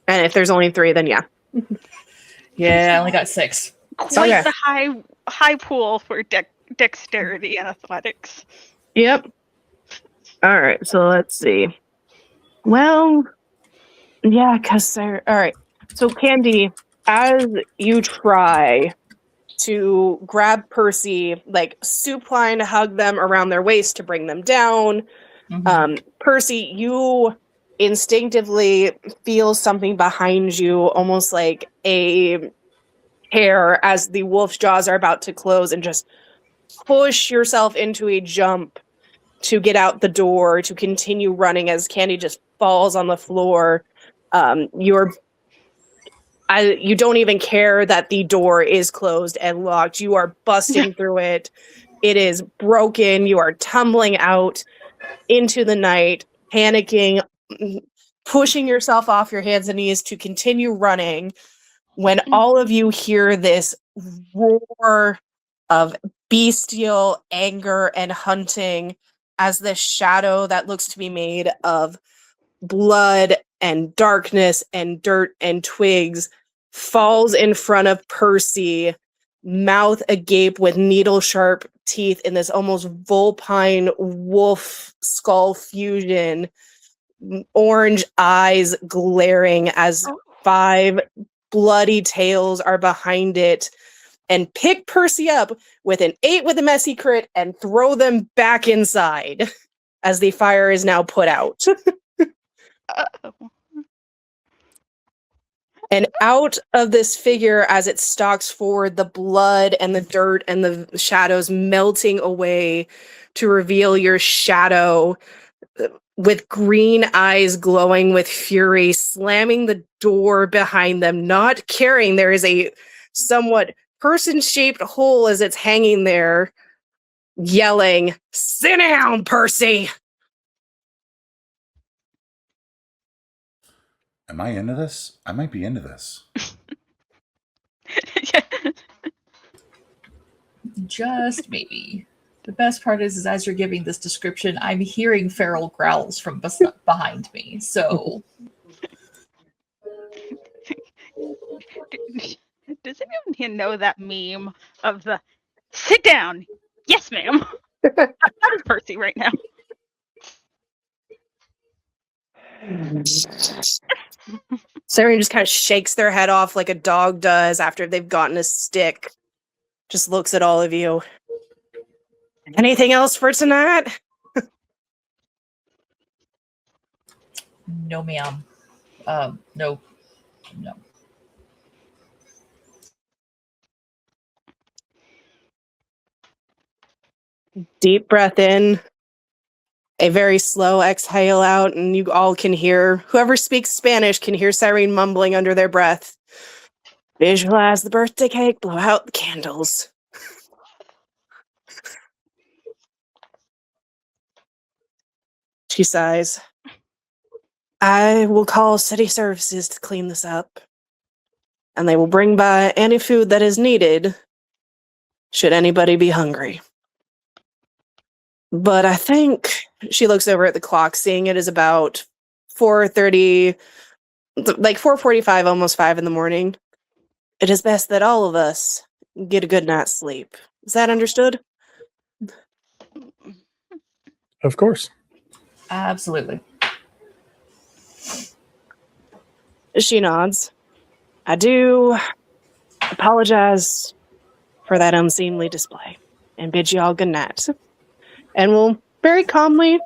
And if there's only 3, then yeah. Yeah, I only got 6. Quite the high pool for dexterity and athletics. Yep. All right, so let's see. Well, yeah, because they're... All right. So, Candy, as you try to grab Percy, like, supine hug them around their waist to bring them down, Percy, you instinctively feel something behind you, almost like a hair, as the wolf's jaws are about to close, and just push yourself into a jump to get out the door, to continue running as Candy just falls on the floor. You don't even care that the door is closed and locked. You are busting through it. It is broken. You are tumbling out into the night, panicking, pushing yourself off your hands and knees to continue running, when all of you hear this roar of bestial anger and hunting as this shadow that looks to be made of blood and darkness and dirt and twigs falls in front of Percy, mouth agape with needle sharp teeth in this almost vulpine wolf skull fusion, orange eyes glaring as 5 bloody tails are behind it, and pick Percy up with an 8 with a messy crit and throw them back inside as the fire is now put out. And out of this figure, as it stalks forward, the blood and the dirt and the shadows melting away to reveal your shadow with green eyes glowing with fury, slamming the door behind them, not caring there is a somewhat person-shaped hole as it's hanging there, yelling, "Sit down, Percy!" Am I into this? I might be into this. Just maybe. The best part is as you're giving this description, I'm hearing feral growls from behind me. So, Does anyone here know that meme of the "sit down"? Yes, ma'am. How is Percy right now? Sarah just kind of shakes their head off like a dog does after they've gotten a stick. Just looks at all of you. Anything else for tonight? no, ma'am. No. Deep breath in. A very slow exhale out, and you all can hear, whoever speaks Spanish can hear Cyrene mumbling under their breath. Visualize the birthday cake, blow out the candles. She sighs. I will call city services to clean this up, and they will bring by any food that is needed, should anybody be hungry. But I think, she looks over at the clock, seeing it is about 4:30, like 4:45, almost 5 in the morning. It is best that all of us get a good night's sleep. Is that understood? Of course. Absolutely. She nods. I do apologize for that unseemly display and bid you all good night. And we'll very calmly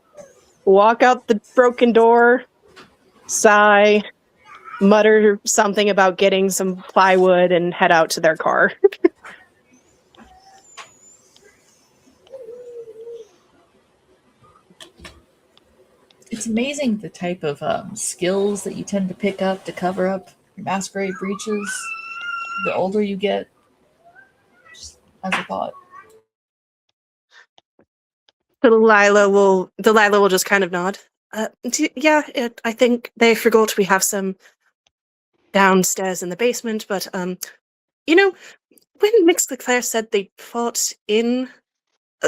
walk out the broken door, sigh, mutter something about getting some plywood, and head out to their car. It's amazing the type of skills that you tend to pick up to cover up masquerade breaches the older you get. Just as a thought. Delilah will just kind of nod. I think they forgot we have some downstairs in the basement, but when Mix Leclerc said they fought in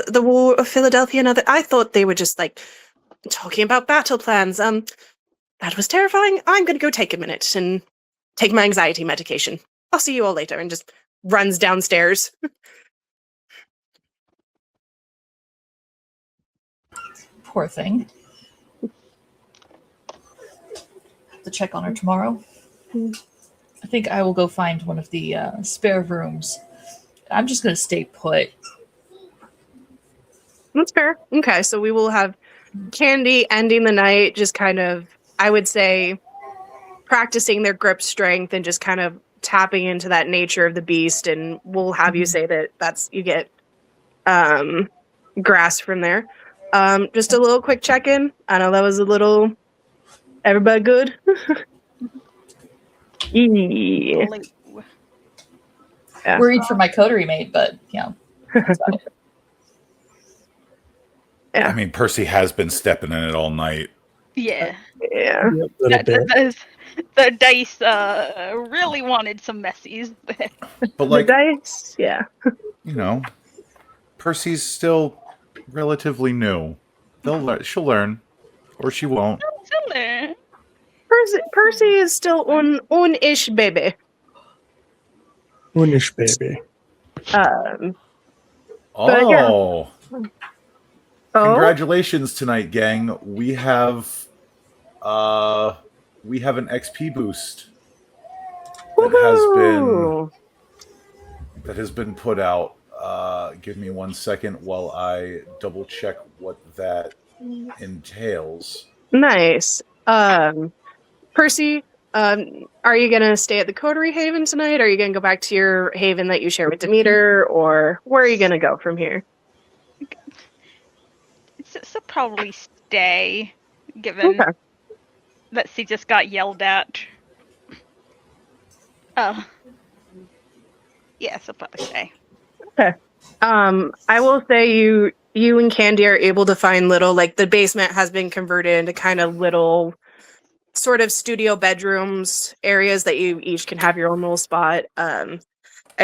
the War of Philadelphia, I thought they were just like talking about battle plans. That was terrifying. I'm gonna go take a minute and take my anxiety medication. I'll see you all later, and just runs downstairs. Poor thing. to check on her tomorrow. I think I will go find one of the spare rooms. I'm just going to stay put. That's fair. Okay, so we will have Candy ending the night, just kind of, I would say, practicing their grip strength and just kind of tapping into that nature of the beast. And we'll have you say that's you get grass from there. Just a little quick check-in. I know that was a little. Everybody good? Yeah. Hello. Yeah. Worried for my coterie mate, but yeah. That's about it. Yeah. I mean, Percy has been stepping in it all night. Yeah. Yeah. The dice really wanted some messies. But like, the dice, yeah. you know, Percy's still relatively new. She'll learn, or she won't. Percy is still on-ish baby. Unish baby. Oh, Oh, congratulations tonight, gang. We have an XP boost woohoo! that has been put out. Give me 1 second while I double check what that entails. Nice. Percy, are you gonna stay at the Coterie Haven tonight? Are you gonna go back to your haven that you share with Demeter, or where are you gonna go from here? So probably stay, given Okay. that she just got yelled at. Yeah, so probably stay. Okay. I will say you and Candy are able to find little, like, the basement has been converted into kind of little sort of studio bedrooms areas that you each can have your own little spot. I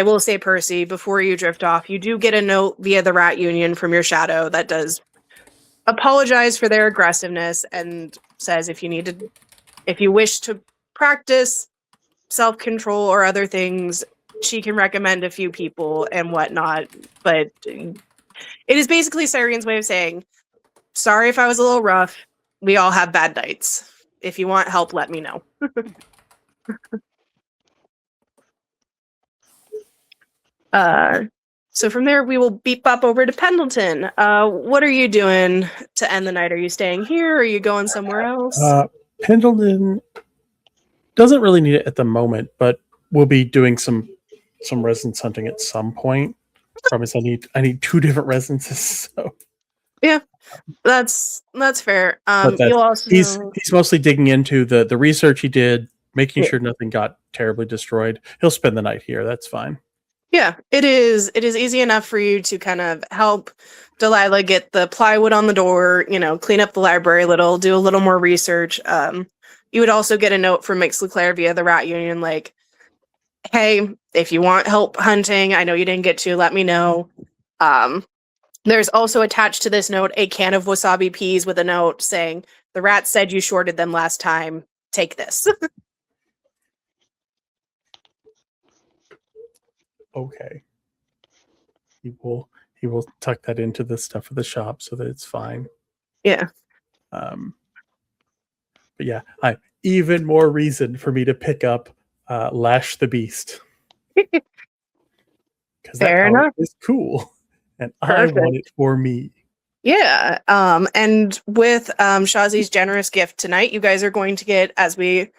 will say, Percy, before you drift off, you do get a note via the Rat Union from your shadow that does apologize for their aggressiveness and says if you wish to practice self-control or other things, she can recommend a few people and whatnot. But it is basically Syrian's way of saying, sorry if I was a little rough. We all have bad nights. If you want help, let me know. So from there, we will beep up over to Pendleton. What are you doing to end the night? Are you staying here? Or are you going somewhere else? Pendleton doesn't really need it at the moment, but we'll be doing some residence hunting at some point. Promise I need 2 different residences. So yeah, that's fair. but You'll also he's mostly digging into the research he did, making Yeah. sure nothing got terribly destroyed. He'll spend the night here. That's fine. Yeah, it is easy enough for you to kind of help Delilah get the plywood on the door, clean up the library a little, do a little more research. You would also get a note from Mix LeClaire via the Rat Union, like, hey, if you want help hunting, I know you didn't get to, let me know. There's also attached to this note a can of wasabi peas with a note saying, the rat said you shorted them last time, take this. Okay. He will tuck that into the stuff of the shop so that it's fine. Yeah. But yeah, even more reason for me to pick up Lash the Beast. Because that Fair power enough. is cool. And Perfect. I want it for me. Yeah. And with Shazi's generous gift tonight, you guys are going to get, as we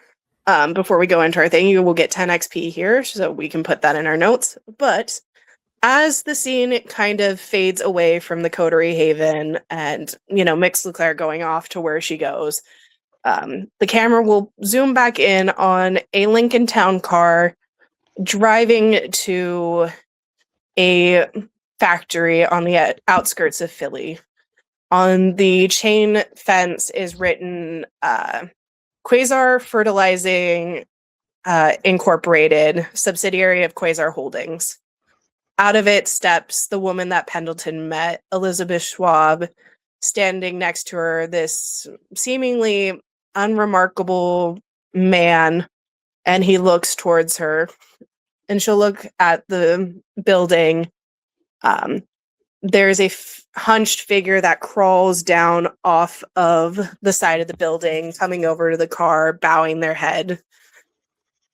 before we go into our thing, you will get 10 XP here, so we can put that in our notes. But as the scene kind of fades away from the Coterie Haven and, Mix LeClaire going off to where she goes, the camera will zoom back in on a Lincoln Town car driving to a factory on the outskirts of Philly. On the chain fence is written Quasar Fertilizing Incorporated, subsidiary of Quasar Holdings. Out of it steps the woman that Pendleton met, Elizabeth Schwab, standing next to her, this seemingly unremarkable man, and he looks towards her, and she'll look at the building, there's a hunched figure that crawls down off of the side of the building, coming over to the car, bowing their head.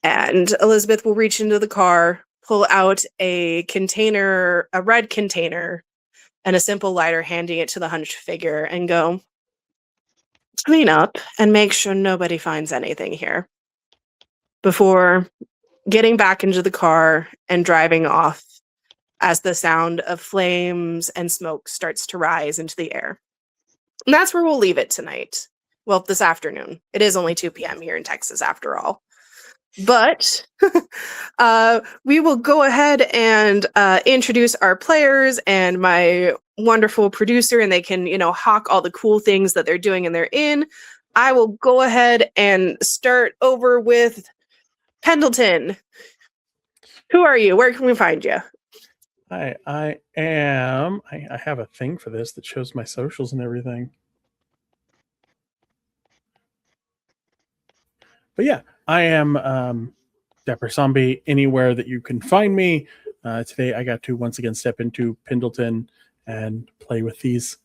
And Elizabeth will reach into the car, pull out a container, a red container, and a simple lighter, handing it to the hunched figure, and go, clean up and make sure nobody finds anything here, before getting back into the car and driving off as the sound of flames and smoke starts to rise into the air. And that's where we'll leave it tonight. Well, this afternoon. It is only 2 p.m. here in Texas, after all. But we will go ahead and introduce our players and my wonderful producer, and they can, hawk all the cool things that they're doing in their inn. I will go ahead and start over with Pendleton. Who are you? Where can we find you? I am. I have a thing for this that shows my socials and everything. But yeah, I am Dapper Zombie anywhere that you can find me. Today I got to once again step into Pendleton and play with these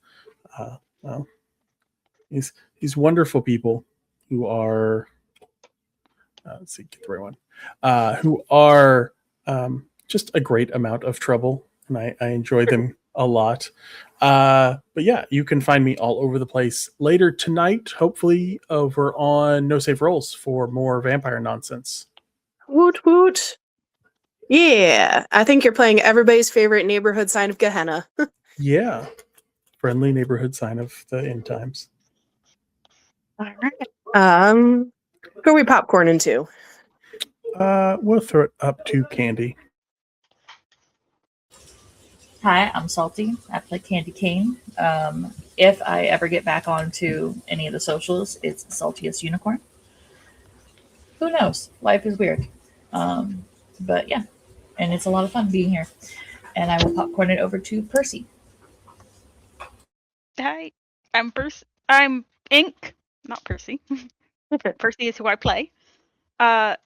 these wonderful people who are let's see, get the right one. Who are just a great amount of trouble, and I enjoy them a lot. But yeah, you can find me all over the place later tonight, hopefully over on No Save Rolls for more vampire nonsense. Woot woot. Yeah, I think you're playing everybody's favorite neighborhood sign of Gehenna. Yeah, friendly neighborhood sign of the end times. All right. Who are we popcorning to? We'll throw it up to Candy. Hi, I'm Salty. I play Candy Cane. If I ever get back onto any of the socials, it's Saltiest Unicorn. Who knows? Life is weird. But yeah, and it's a lot of fun being here. And I will popcorn it over to Percy. Hi, I'm Ink, not Percy. Percy is who I play. I'm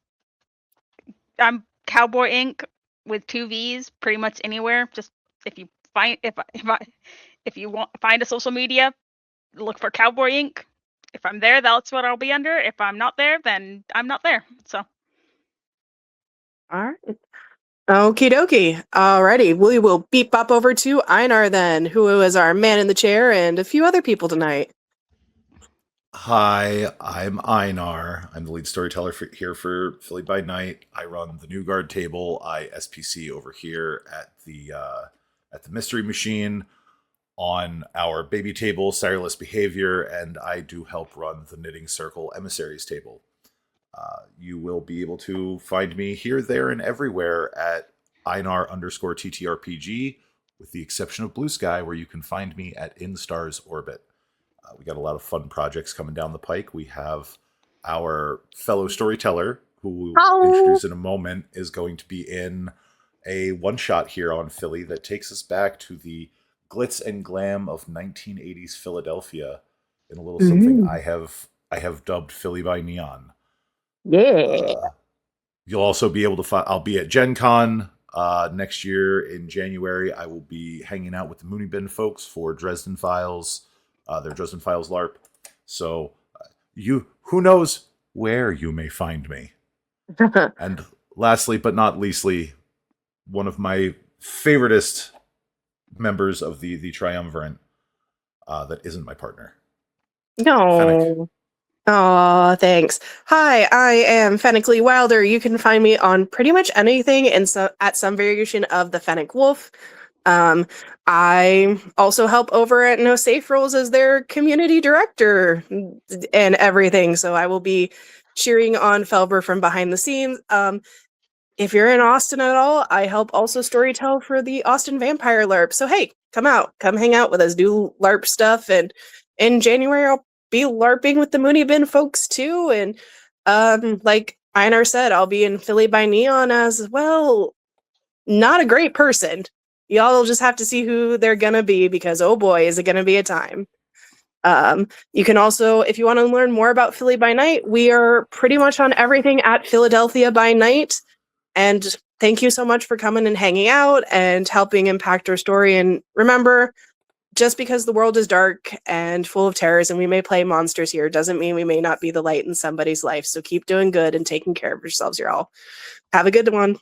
Cowboy Ink with 2 V's, pretty much anywhere. Just if you find find a social media, look for Cowboy Ink. If I'm there, that's what I'll be under. If I'm not there, then I'm not there. So. All right. Okie dokie. Alrighty. We will beep bop over to Einar then, who is our man in the chair, and a few other people tonight. Hi, I'm Einar. I'm the lead storyteller here for Philly by Night. I run the New Guard table. I SPC over here at the Mystery Machine on our baby table, Sireless Behavior, and I do help run the Knitting Circle Emissaries table. You will be able to find me here, there, and everywhere at Einar_TTRPG, with the exception of Blue Sky, where you can find me at In Stars Orbit. We got a lot of fun projects coming down the pike. We have our fellow storyteller, who we'll introduce in a moment, is going to be in a one-shot here on Philly that takes us back to the glitz and glam of 1980s Philadelphia in a little something I have dubbed Philly by Neon. Yeah. You'll also be able to find. I'll be at Gen Con next year in January. I will be hanging out with the Mooney Bin folks for Dresden Files, their Dresden Files LARP. So who knows where you may find me. And lastly, but not leastly, one of my favoritist members of the Triumvirate that isn't my partner. No. Fennec. Aw, thanks. Hi, I am Fennec Lee Wilder. You can find me on pretty much anything at some variation of the Fennec Wolf. I also help over at No Safe Rolls as their community director and everything. So I will be cheering on Felber from behind the scenes. If you're in Austin at all, I help also storytell for the Austin Vampire LARP. So hey, come hang out with us, do LARP stuff. And in January, I'll be LARPing with the Mooney Bin folks too. And like Einar said, I'll be in Philly by Neon as well. Not a great person. Y'all just have to see who they're gonna be, because oh boy, is it gonna be a time. You can also, if you want to learn more about Philly by Night, we are pretty much on everything at Philadelphia by Night. And thank you so much for coming and hanging out and helping impact our story. And remember, just because the world is dark and full of terrors and we may play monsters here doesn't mean we may not be the light in somebody's life. So keep doing good and taking care of yourselves, y'all. Have a good one.